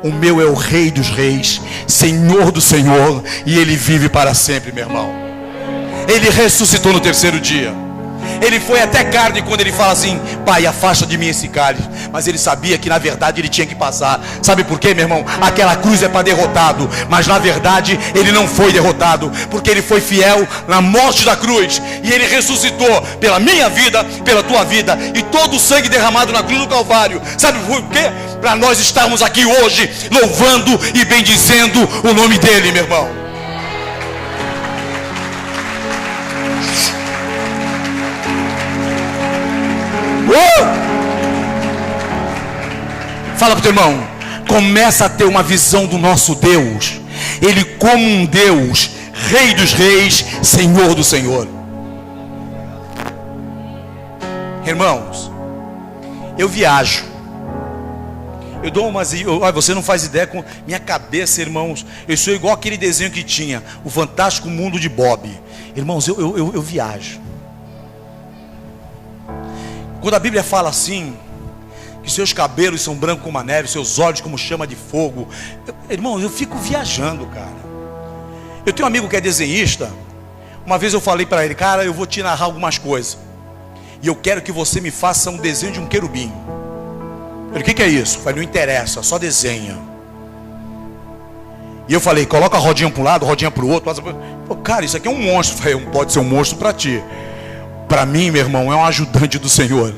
O meu é o Rei dos Reis, Senhor do Senhor, e Ele vive para sempre, meu irmão. Ele ressuscitou no terceiro dia. Ele foi até carne quando ele fala assim: Pai, afasta de mim esse cálice. Mas ele sabia que na verdade ele tinha que passar. Sabe por quê, meu irmão? Aquela cruz é para derrotado, mas na verdade ele não foi derrotado, porque ele foi fiel na morte da cruz. E ele ressuscitou pela minha vida, pela tua vida. E todo o sangue derramado na cruz do Calvário. Sabe por quê? Para nós estarmos aqui hoje louvando e bendizendo o nome dele, meu irmão. Fala para o teu irmão: começa a ter uma visão do nosso Deus. Ele como um Deus, Rei dos Reis, Senhor do Senhor. Irmãos, eu viajo. Eu dou umas... você não faz ideia com minha cabeça, irmãos. Eu sou igual aquele desenho que tinha, O Fantástico Mundo de Bob. Irmãos, eu viajo. Quando a Bíblia fala assim, que seus cabelos são brancos como a neve, seus olhos como chama de fogo, irmãos, eu fico viajando, cara. Eu tenho um amigo que é desenhista. Uma vez eu falei para ele: cara, eu vou te narrar algumas coisas, e eu quero que você me faça um desenho de um querubim. Ele: o que é isso? Eu falei: não interessa, só desenha. E eu falei: coloca a rodinha para um lado, a rodinha para o outro. Pô, cara, isso aqui é um monstro. Eu falei: não pode ser um monstro para ti. Para mim, meu irmão, é um ajudante do Senhor.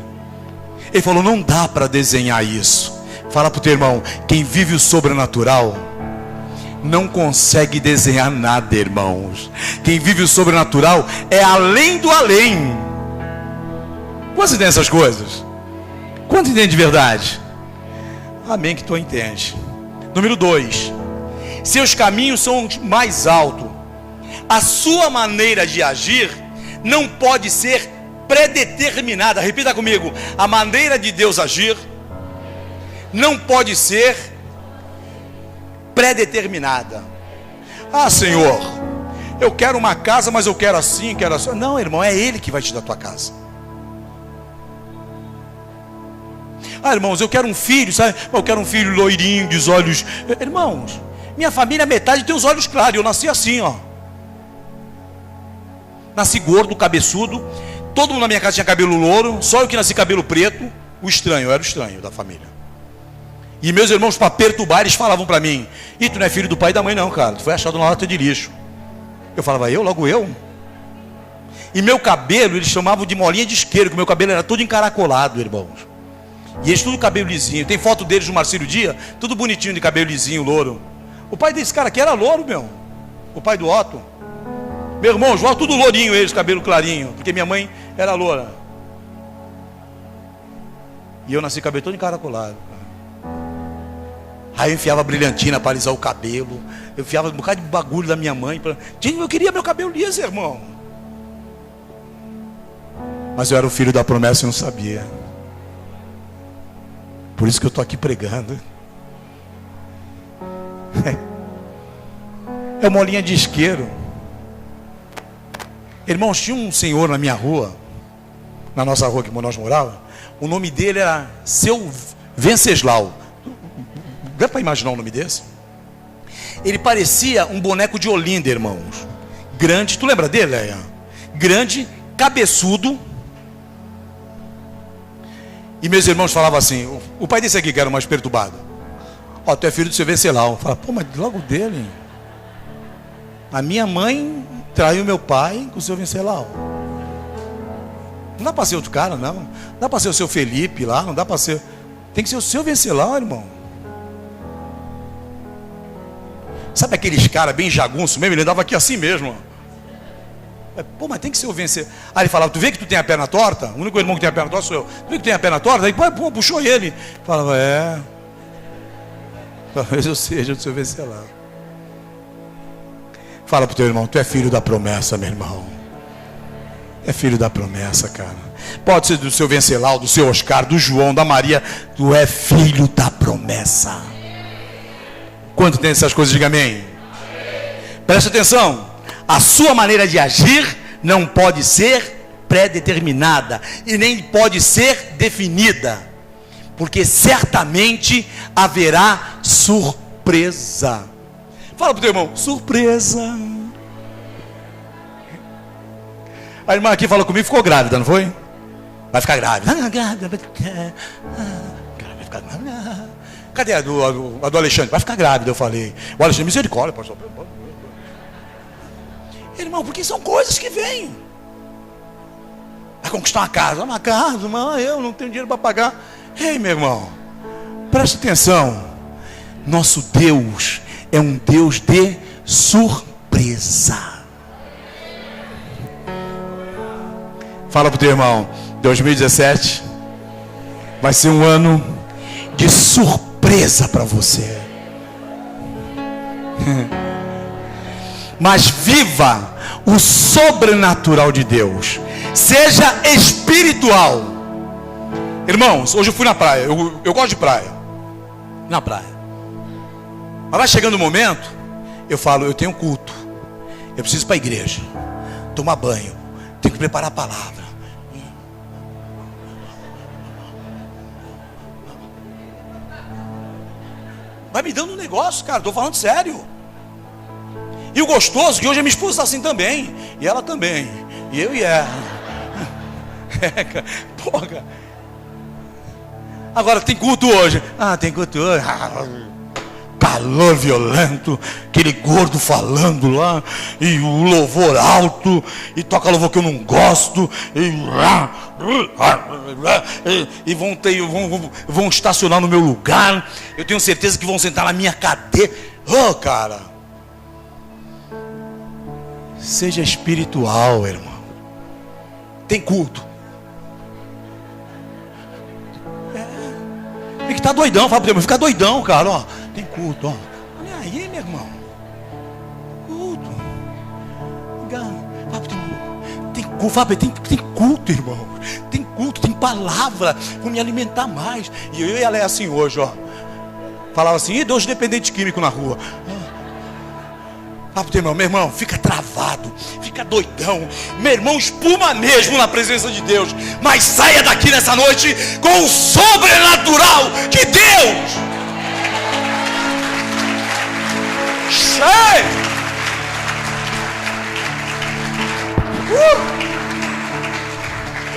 Ele falou: não dá para desenhar isso. Fala para o teu irmão: quem vive o sobrenatural não consegue desenhar nada, irmãos. Quem vive o sobrenatural é além do além. Quantos entendem essas coisas? Quantos entendem de verdade? Amém que tu entende. Número 2. Seus caminhos são mais altos. A sua maneira de agir não pode ser predeterminada. Repita comigo: a maneira de Deus agir não pode ser predeterminada. Ah, Senhor, eu quero uma casa, mas eu quero assim, quero assim. Não, irmão, é Ele que vai te dar a tua casa. Ah, irmãos, eu quero um filho, sabe? Eu quero um filho loirinho, de olhos. Irmãos, minha família, metade tem os olhos claros. Eu nasci assim, ó. Nasci gordo, cabeçudo. Todo mundo na minha casa tinha cabelo louro. Só eu que nasci cabelo preto. O estranho, eu era o estranho da família. E meus irmãos, para perturbar, eles falavam para mim: e tu não é filho do pai e da mãe não, cara, tu foi achado na lata de lixo. Eu falava: eu? Logo eu? E meu cabelo, eles chamavam de molinha de isqueiro, que meu cabelo era todo encaracolado, irmãos. E eles tudo cabelo lisinho. Tem foto deles no Marcílio Dia, tudo bonitinho de cabelo lisinho, louro. O pai desse cara aqui era louro, meu. O pai do Otto. Meu irmão, João, tudo lourinho eles, cabelo clarinho, porque minha mãe era loura. E eu nasci cabelo todo encaracolado. Aí eu enfiava brilhantina para alisar o cabelo. Eu enfiava um bocado de bagulho da minha mãe. Eu queria meu cabelo liso, irmão. Mas eu era o filho da promessa e não sabia. Por isso que eu estou aqui pregando. É uma molinha de isqueiro. Irmãos, tinha um senhor na minha rua, na nossa rua que nós morávamos. O nome dele era Seu Venceslau. Dá para imaginar o nome desse? Ele parecia um boneco de Olinda, irmãos. Grande, tu lembra dele, Leia? Grande, cabeçudo. E meus irmãos falavam assim: o pai desse aqui que era o mais perturbado: ó, tu é filho do seu Venceslau. Eu falava: pô, mas logo dele? A minha mãe traiu meu pai com o seu Venceslau. Não dá para ser outro cara, não. Não dá para ser o seu Felipe lá, não dá para ser. Tem que ser o seu Venceslau, irmão. Sabe aqueles caras bem jagunço mesmo? Ele andava aqui assim mesmo. Pô, mas tem que ser o Venceslau. Aí ele falava: tu vê que tu tem a perna torta? O único irmão que tem a perna torta sou eu. Tu vê que tu tem a perna torta? Aí pô, puxou ele. Falava: é. Talvez eu seja o seu Venceslau. Fala pro teu irmão: tu é filho da promessa, meu irmão. É filho da promessa, cara. Pode ser do seu Venceslau, do seu Oscar, do João, da Maria. Tu é filho da promessa. Quanto tem essas coisas? Diga amém. Presta atenção. A sua maneira de agir não pode ser pré-determinada e nem pode ser definida, porque certamente haverá surpresa. Fala para o teu irmão: surpresa. A irmã aqui falou comigo, ficou grávida, não foi? Vai ficar grávida. Grávida. Vai ficar grávida. Cadê a do Alexandre? Vai ficar grávida, eu falei. O Alexandre: misericórdia, pastor. Irmão, porque são coisas que vêm. Vai conquistar uma casa, mas eu não tenho dinheiro para pagar. Ei, meu irmão, presta atenção. Nosso Deus é um Deus de surpresa. Fala para o teu irmão: 2017 vai ser um ano de surpresa para você. Mas viva o sobrenatural de Deus. Seja espiritual. Irmãos, hoje eu fui na praia. Eu gosto de praia. Na praia. Mas vai chegando o momento, eu falo: eu tenho culto, eu preciso ir para a igreja, tomar banho, tenho que preparar a palavra. Vai me dando um negócio, cara. Estou falando sério. E o gostoso, que hoje a minha esposa está assim também. E ela também. E eu e ela. Porra. Agora tem culto hoje. Tem culto hoje. Calor violento. Aquele gordo falando lá. E o louvor alto. E toca louvor que eu não gosto. E vão estacionar no meu lugar. Eu tenho certeza que vão sentar na minha cadeira. Cara. Seja espiritual, irmão. Tem culto. Tem que estar doidão. Fala pro teu irmão, fica doidão, cara. Ó, tem culto, ó. Olha aí, meu irmão. Culto. Fala pro teu irmão. Tem culto, Fábio, tem culto, irmão. Tem culto, tem palavra. Vou me alimentar mais. E eu e ela é assim hoje, ó. Falava assim, Deus dependente químico na rua. Fala pro teu irmão, meu irmão, fica travado, fica doidão, meu irmão, espuma mesmo na presença de Deus, mas saia daqui nessa noite com o sobrenatural de Deus.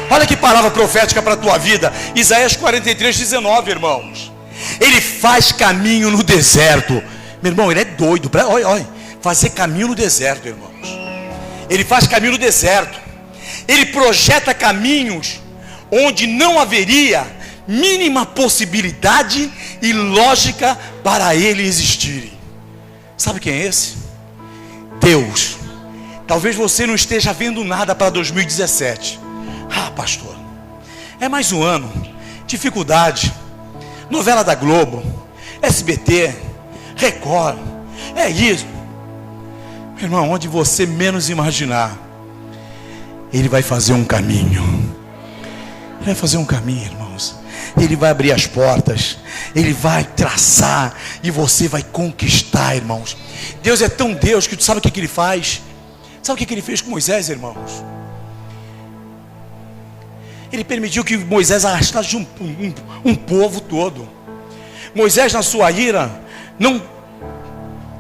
Olha que palavra profética para a tua vida. Isaías 43:19, irmãos. Ele faz caminho no deserto. Meu irmão, ele é doido. Olha. Fazer caminho no deserto, irmãos. Ele faz caminho no deserto. Ele projeta caminhos onde não haveria mínima possibilidade e lógica para ele existirem. Sabe quem é esse? Deus. Talvez você não esteja vendo nada para 2017. Pastor, é mais um ano. Dificuldade. Novela da Globo, SBT, Record. É isso. Irmão, onde você menos imaginar, Ele vai fazer um caminho. Ele vai fazer um caminho, irmãos. Ele vai abrir as portas. Ele vai traçar. E você vai conquistar, irmãos. Deus é tão Deus que tu sabe o que Ele faz? Sabe o que Ele fez com Moisés, irmãos? Ele permitiu que Moisés arrastasse um povo todo. Moisés, na sua ira, não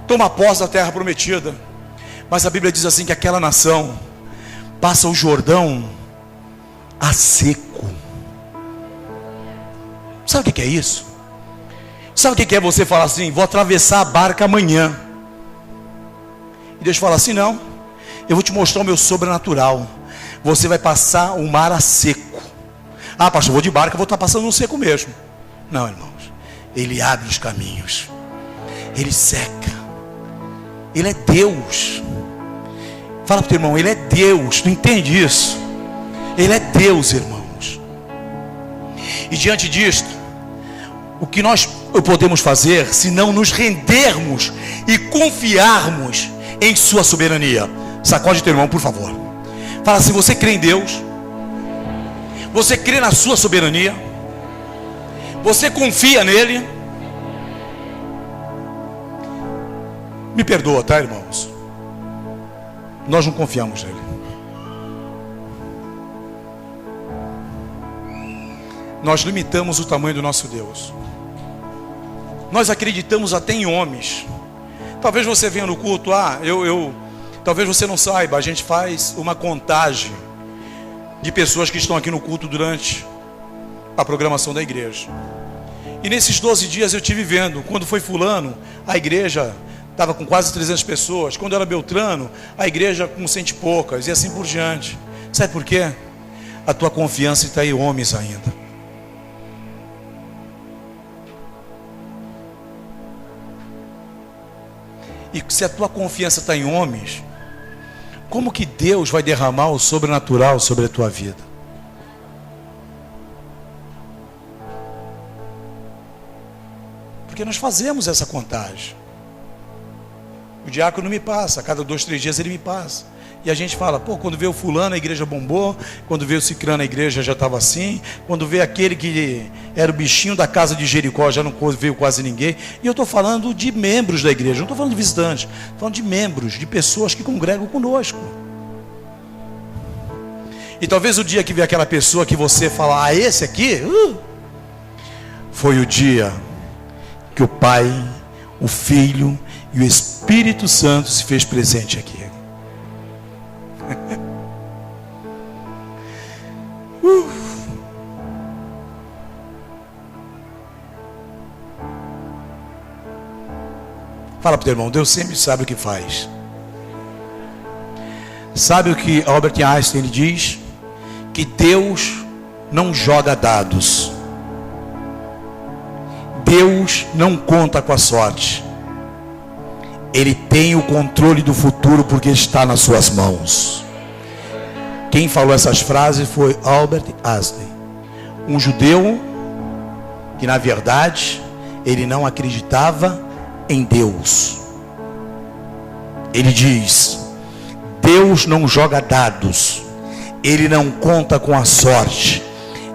toma posse da terra prometida. Mas a Bíblia diz assim que aquela nação passa o Jordão a seco. Sabe o que é isso? Sabe o que é você falar assim, vou atravessar a barca amanhã? E Deus fala assim, não, eu vou te mostrar o meu sobrenatural. Você vai passar o mar a seco. Pastor, vou de barca, vou estar passando no seco mesmo. Não, irmãos. Ele abre os caminhos. Ele seca. Ele é Deus. Fala para o teu irmão, Ele é Deus. Não entende isso? Ele é Deus, irmãos. E diante disto, o que nós podemos fazer, se não nos rendermos e confiarmos em sua soberania? Sacode teu irmão, por favor. Fala assim, você crê em Deus? Você crê na sua soberania? Você confia nele? Me perdoa, tá, irmãos? Nós não confiamos nele. Nós limitamos o tamanho do nosso Deus. Nós acreditamos até em homens. Talvez você venha no culto, talvez você não saiba, a gente faz uma contagem de pessoas que estão aqui no culto durante a programação da igreja. E nesses 12 dias eu tive vendo, quando foi fulano, a igreja estava com quase 300 pessoas. Quando era Beltrano, a igreja com 100 e poucas, e assim por diante. Sabe por quê? A tua confiança está em homens ainda. E se a tua confiança está em homens, como que Deus vai derramar o sobrenatural sobre a tua vida? Porque nós fazemos essa contagem. O diácono me passa, a cada 2, 3 dias ele me passa. E a gente fala, quando veio o fulano a igreja bombou, quando veio o cicrano a igreja já estava assim, quando veio aquele que era o bichinho da casa de Jericó já não veio quase ninguém. E eu estou falando de membros da igreja, não estou falando de visitantes, estou falando de membros, de pessoas que congregam conosco. E talvez o dia que vier aquela pessoa que você fala, esse aqui, foi o dia que o Pai, o Filho e o Espírito Espírito Santo se fez presente aqui. Fala para o teu irmão, Deus sempre sabe o que faz. Sabe o que Albert Einstein diz? Que Deus não joga dados. Deus não conta com a sorte. Ele tem o controle do futuro porque está nas suas mãos. Quem falou essas frases foi Albert Einstein, um judeu que na verdade ele não acreditava em Deus. Ele diz: Deus não joga dados, Ele não conta com a sorte,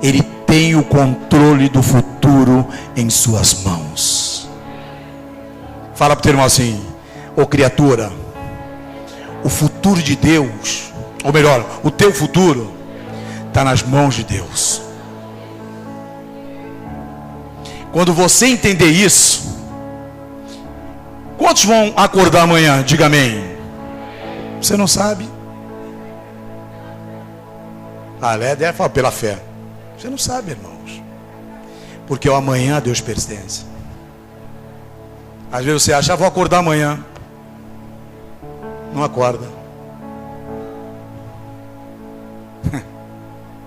Ele tem o controle do futuro em suas mãos. Fala para o teu irmão assim: ô criatura, o futuro de Deus, ou melhor, o teu futuro está nas mãos de Deus. Quando você entender isso, quantos vão acordar amanhã? Diga amém. Você não sabe? Deve falar pela fé. Você não sabe, irmãos. Porque o amanhã a Deus pertence. Às vezes você acha, vou acordar amanhã. Não acorda.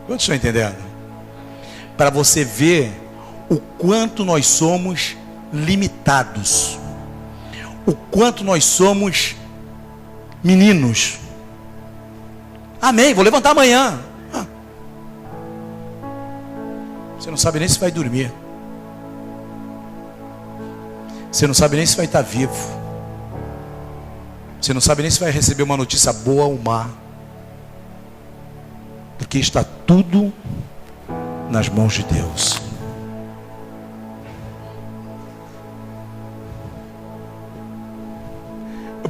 Quantos estão entendendo? Para você ver o quanto nós somos limitados. O quanto nós somos meninos. Amém, vou levantar amanhã. Você não sabe nem se vai dormir. Você não sabe nem se vai estar vivo. Você não sabe nem se vai receber uma notícia boa ou má. Porque está tudo nas mãos de Deus.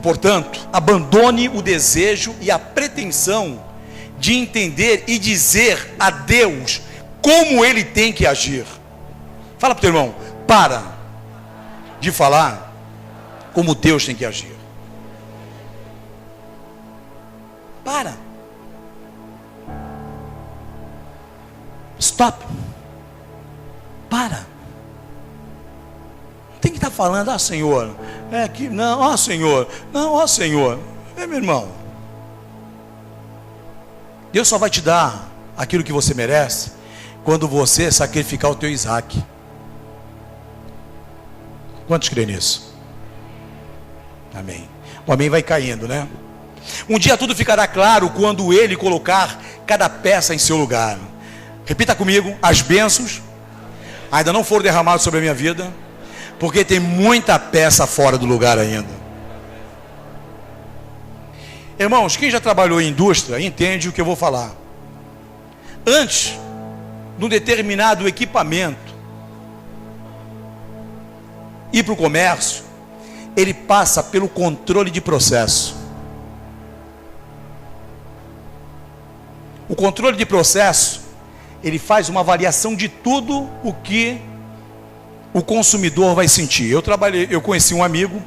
Portanto, abandone o desejo e a pretensão de entender e dizer a Deus como Ele tem que agir. Fala para o teu irmão, para de falar como Deus tem que agir. Para. Stop. Para. Tem que estar falando, Senhor, que não, Senhor, não, Senhor. Meu irmão, Deus só vai te dar aquilo que você merece quando você sacrificar o teu Isaac. Quantos creem nisso? Amém. O amém vai caindo, né? Um dia tudo ficará claro quando Ele colocar cada peça em seu lugar. Repita comigo: as bênçãos ainda não foram derramadas sobre a minha vida, porque tem muita peça fora do lugar ainda. Irmãos, quem já trabalhou em indústria entende o que eu vou falar. Antes de um determinado equipamento ir para o comércio, ele passa pelo controle de processo. O controle de processo, ele faz uma avaliação de tudo o que o consumidor vai sentir. Eu conheci um amigo,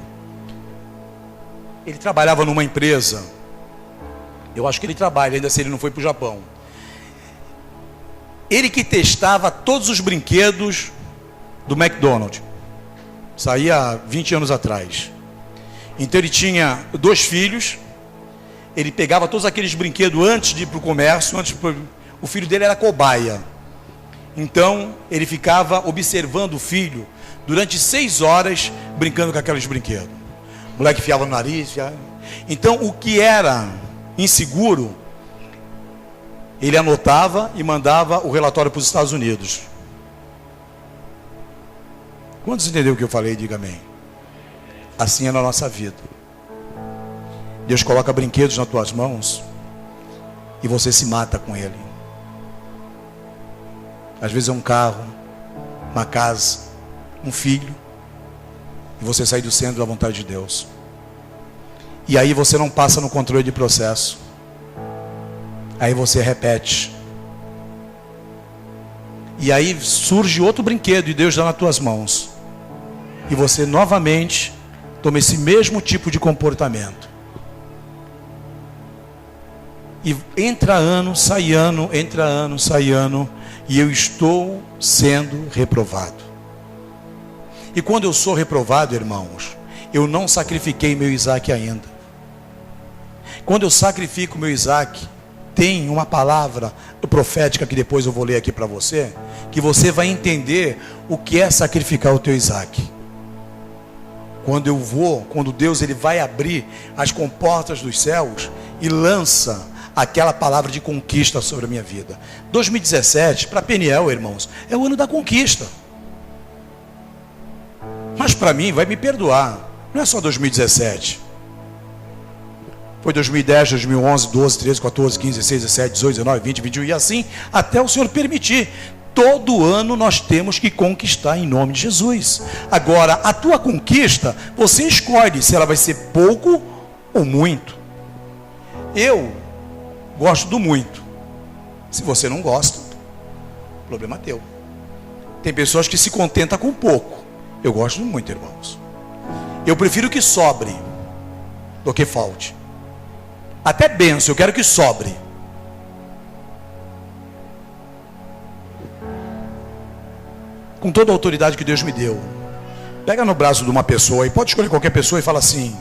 ele trabalhava numa empresa, eu acho que ele trabalha ainda, se ele não foi para o Japão. Ele que testava todos os brinquedos do McDonald's. Saía há 20 anos atrás. Então ele tinha 2 filhos. Ele pegava todos aqueles brinquedos antes de ir para o comércio. O filho dele era cobaia. Então ele ficava observando o filho durante 6 horas brincando com aqueles brinquedos. O moleque enfiava no nariz. Então o que era inseguro, ele anotava e mandava o relatório para os Estados Unidos. Quantos entenderam o que eu falei? Diga amém. Assim é na nossa vida. Deus coloca brinquedos nas tuas mãos e você se mata com ele. Às vezes é um carro, uma casa, um filho, e você sai do centro da vontade de Deus. E aí você não passa no controle de processo. Aí você repete. E aí surge outro brinquedo e Deus dá nas tuas mãos. E você novamente toma esse mesmo tipo de comportamento. E entra ano, sai ano, entra ano, sai ano, e eu estou sendo reprovado. E quando eu sou reprovado, irmãos, eu não sacrifiquei meu Isaac ainda. Quando eu sacrifico meu Isaac, tem uma palavra profética que depois eu vou ler aqui para você, que você vai entender o que é sacrificar o teu Isaac. Quando Deus ele vai abrir as comportas dos céus e lança aquela palavra de conquista sobre a minha vida. 2017, para Peniel, irmãos, é o ano da conquista. Mas para mim, vai me perdoar, não é só 2017. Foi 2010, 2011, 12, 13, 14, 15, 16, 17, 18, 19, 20, 21 e assim, até o Senhor permitir. Todo ano nós temos que conquistar em nome de Jesus. Agora, a tua conquista, você escolhe se ela vai ser pouco ou muito. Eu gosto do muito. Se você não gosta, problema teu. Tem pessoas que se contentam com pouco. Eu gosto do muito, irmãos. Eu prefiro que sobre do que falte. Até benção, eu quero que sobre. Com toda a autoridade que Deus me deu, pega no braço de uma pessoa, e pode escolher qualquer pessoa, e fala assim: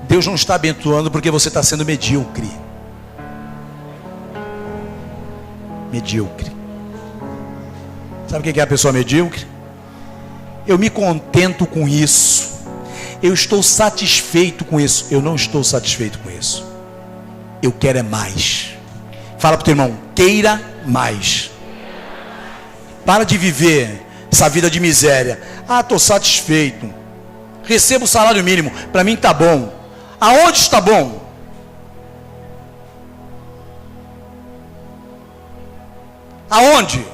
Deus não está abençoando porque você está sendo medíocre. Medíocre. Sabe o que é a pessoa medíocre? Eu me contento com isso. Eu estou satisfeito com isso. Eu não estou satisfeito com isso. Eu quero é mais. Fala para o teu irmão: queira mais. Para de viver essa vida de miséria. Ah, estou satisfeito. Recebo o salário mínimo. Para mim está bom. Aonde está bom? Aonde?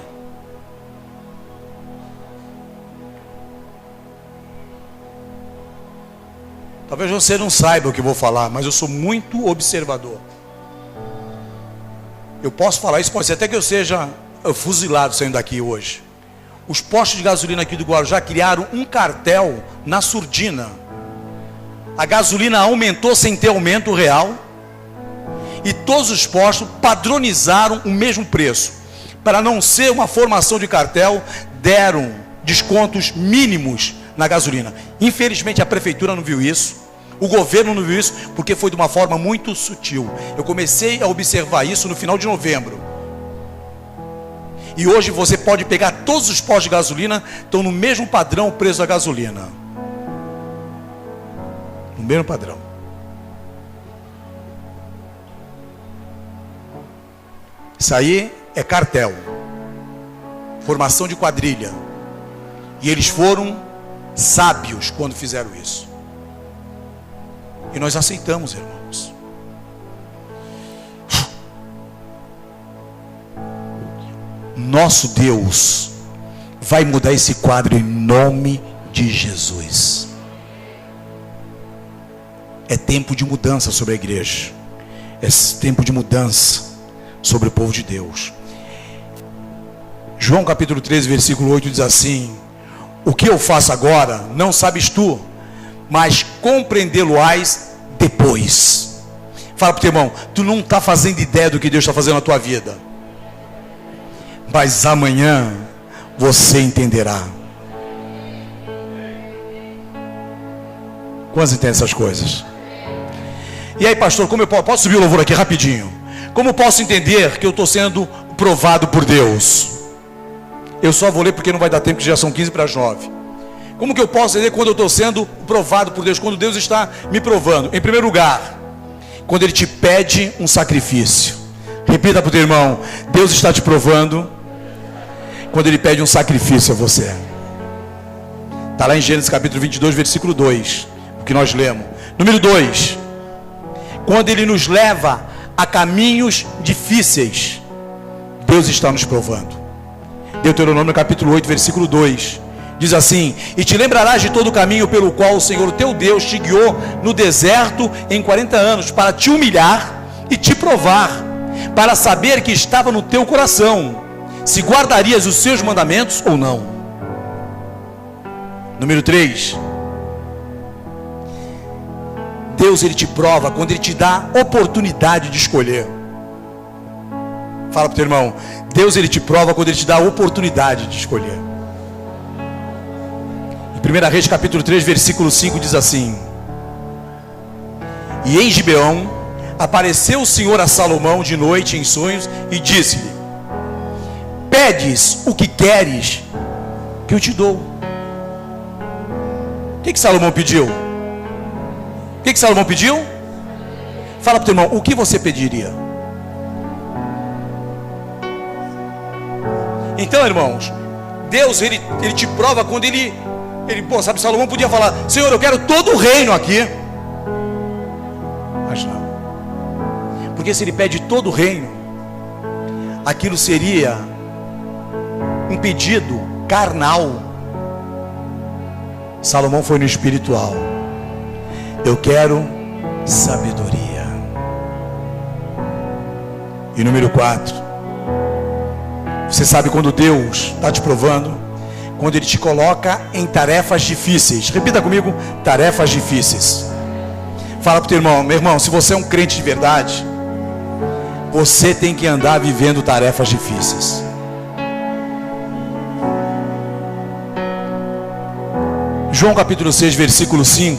Talvez você não saiba o que eu vou falar, mas eu sou muito observador. Eu posso falar isso, pode ser até que eu seja fuzilado saindo daqui hoje. Os postos de gasolina aqui do Guarujá criaram um cartel na surdina. A gasolina aumentou sem ter aumento real. E todos os postos padronizaram o mesmo preço. Para não ser uma formação de cartel, deram descontos mínimos na gasolina. Infelizmente a prefeitura não viu isso, o governo não viu isso, porque foi de uma forma muito sutil. Eu comecei a observar isso no final de novembro. E hoje você pode pegar todos os postos de gasolina, estão no mesmo padrão o preço da gasolina. No mesmo padrão. Isso aí é cartel. Formação de quadrilha. E eles foram sábios quando fizeram isso. E nós aceitamos, irmãos. Nosso Deus vai mudar esse quadro em nome de Jesus. É tempo de mudança sobre a igreja. É tempo de mudança sobre o povo de Deus. João capítulo 13, versículo 8 diz assim: o que eu faço agora, não sabes tu, mas compreendê-lo-ás depois. Fala para o teu irmão: tu não está fazendo ideia do que Deus está fazendo na tua vida, mas amanhã você entenderá. Quantos entendem essas coisas? E aí, pastor, como eu posso subir o louvor aqui rapidinho? Como eu posso entender que eu estou sendo provado por Deus? Eu só vou ler porque não vai dar tempo, que já são 15 para as 9. Como que eu posso entender quando eu estou sendo provado por Deus? Quando Deus está me provando. Em primeiro lugar, quando Ele te pede um sacrifício. Repita para o teu irmão: Deus está te provando quando Ele pede um sacrifício a você. Está lá em Gênesis capítulo 22, versículo 2, o que nós lemos. Número 2, quando Ele nos leva a caminhos difíceis, Deus está nos provando. Deuteronômio capítulo 8, versículo 2, diz assim: e te lembrarás de todo o caminho pelo qual o Senhor teu Deus te guiou no deserto em 40 anos, para te humilhar e te provar, para saber que estava no teu coração, se guardarias os seus mandamentos ou não. Número 3, Deus, Ele te prova quando Ele te dá oportunidade de escolher. Fala para o teu irmão, Deus, Ele te prova quando Ele te dá a oportunidade de escolher. Em 1 Reis capítulo 3, versículo 5 diz assim: e em Gibeão apareceu o Senhor a Salomão de noite em sonhos e disse-lhe: pedes o que queres que eu te dou. O que Salomão pediu? O que Salomão pediu? Fala para o teu irmão, o que você pediria? Então, irmãos, Deus, ele te prova quando ele sabe, Salomão podia falar: Senhor, eu quero todo o reino aqui. Mas não. Porque se ele pede todo o reino, aquilo seria um pedido carnal. Salomão foi no espiritual. Eu quero sabedoria. E número 4, você sabe quando Deus está te provando? Quando Ele te coloca em tarefas difíceis. Repita comigo: tarefas difíceis. Fala para o teu irmão: meu irmão, se você é um crente de verdade, você tem que andar vivendo tarefas difíceis. João capítulo 6, versículo 5.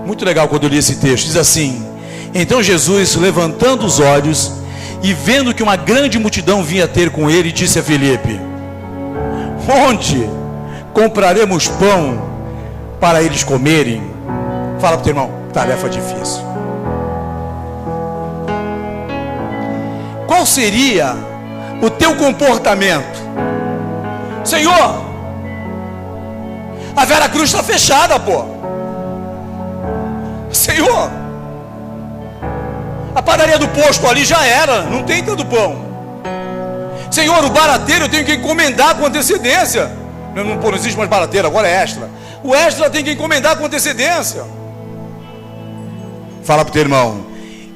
Muito legal quando eu li esse texto. Diz assim: então Jesus, levantando os olhos e vendo que uma grande multidão vinha ter com ele, disse a Filipe: onde compraremos pão para eles comerem? Fala para o teu irmão, tarefa difícil. Qual seria o teu comportamento? Senhor, a Vera Cruz está fechada, pô. Senhor, a padaria do posto ali já era, não tem tanto pão. Senhor, o barateiro eu tenho que encomendar com antecedência. Não existe mais barateiro, agora é extra. O extra tem que encomendar com antecedência. Fala para o teu irmão,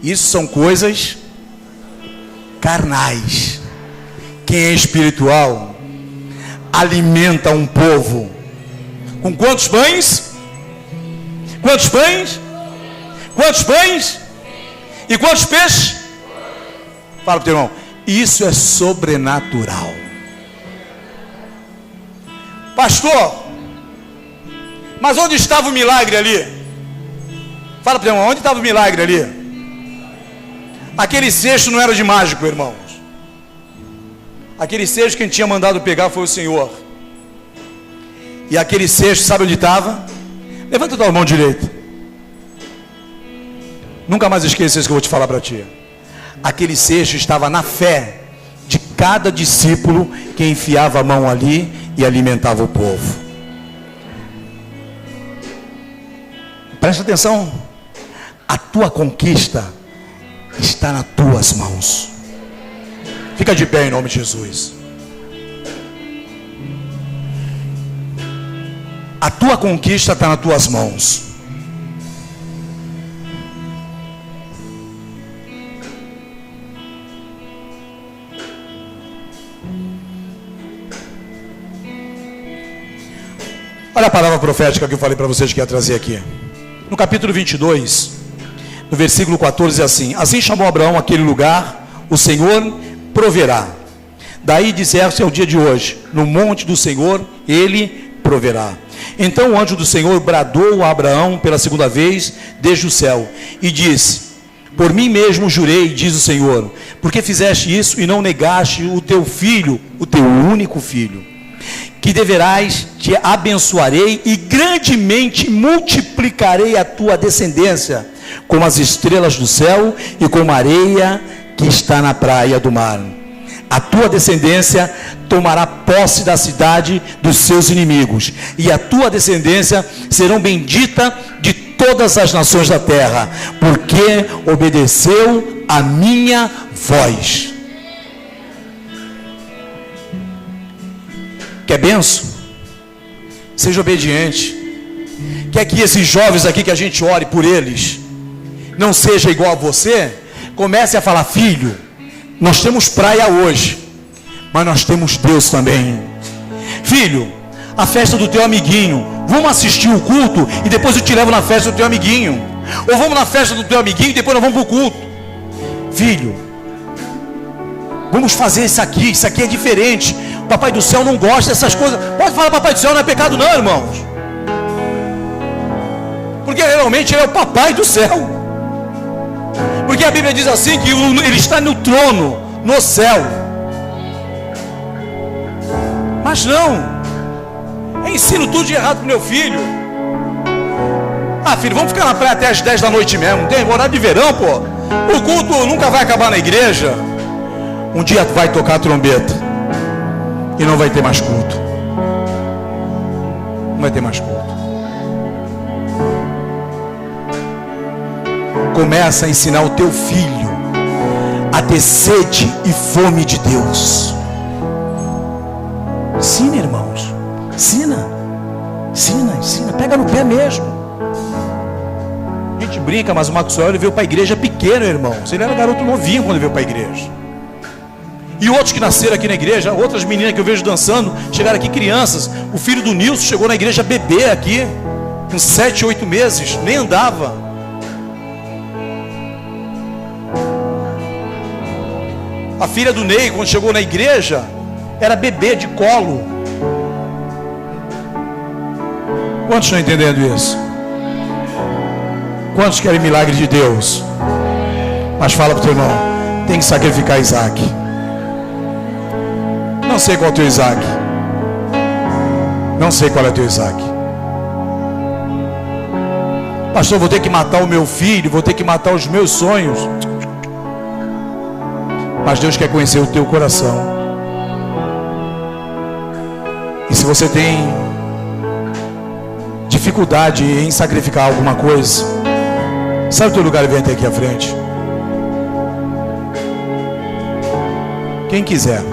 isso são coisas carnais. Quem é espiritual alimenta um povo com quantos pães? Quantos pães? Quantos pães? E quantos peixes? Fala para o teu irmão, isso é sobrenatural. Pastor, mas onde estava o milagre ali? Fala para o teu irmão, onde estava o milagre ali? Aquele cesto não era de mágico, irmãos. Aquele cesto que a gente tinha mandado pegar foi o Senhor. E aquele cesto, sabe onde estava? Levanta a tua mão direita. Nunca mais esqueça isso que eu vou te falar para ti. Aquele cesto estava na fé de cada discípulo que enfiava a mão ali e alimentava o povo. Presta atenção. A tua conquista está nas tuas mãos. Fica de pé em nome de Jesus. A tua conquista está nas tuas mãos. Olha a palavra profética que eu falei para vocês que ia trazer aqui. No capítulo 22, no versículo 14, é assim: assim chamou Abraão aquele lugar, o Senhor proverá. Daí disser-se ao dia de hoje: no monte do Senhor ele proverá. Então o anjo do Senhor bradou a Abraão pela segunda vez desde o céu e disse: por mim mesmo jurei, diz o Senhor, porque fizeste isso e não negaste o teu filho, o teu único filho, que deverás, te abençoarei e grandemente multiplicarei a tua descendência, como as estrelas do céu e como a areia que está na praia do mar. A tua descendência tomará posse da cidade dos seus inimigos, e a tua descendência serão bendita de todas as nações da terra, porque obedeceu a minha voz. Quer benção? Seja obediente. Quer que esses jovens aqui, que a gente ore por eles, não seja igual a você? Comece a falar: filho, nós temos praia hoje, mas nós temos Deus também. Filho, a festa do teu amiguinho. Vamos assistir o culto e depois eu te levo na festa do teu amiguinho. Ou vamos na festa do teu amiguinho e depois nós vamos para o culto. Filho, vamos fazer isso aqui é diferente. O Papai do Céu não gosta dessas coisas. Pode falar, Papai do Céu não é pecado não, irmãos. Porque realmente Ele é o Papai do Céu. Porque a Bíblia diz assim, que Ele está no trono, no céu. Mas não, eu ensino tudo de errado para o meu filho. Filho, vamos ficar na praia até as 10 da noite mesmo. Tem horário de verão, pô. O culto nunca vai acabar na igreja. Um dia vai tocar a trombeta e não vai ter mais culto. Não vai ter mais culto. Começa a ensinar o teu filho a ter sede e fome de Deus. Ensina, irmãos. Ensina. Pega no pé mesmo. A gente brinca, mas o Maxwell ele veio para a igreja pequeno, irmãos. Ele era garoto novinho quando veio para a igreja. E outros que nasceram aqui na igreja, outras meninas que eu vejo dançando, chegaram aqui crianças. O filho do Nilson chegou na igreja bebê aqui, com 7, 8 meses, nem andava. A filha do Ney, quando chegou na igreja, era bebê de colo. Quantos estão entendendo isso? Quantos querem milagre de Deus? Mas fala para o teu irmão, tem que sacrificar Isaac. Não sei qual é o teu Isaac. Não sei qual é o teu Isaac. Pastor, vou ter que matar o meu filho, vou ter que matar os meus sonhos. Mas Deus quer conhecer o teu coração. E se você tem dificuldade em sacrificar alguma coisa, sabe o teu lugar e vem até aqui à frente. Quem quiser.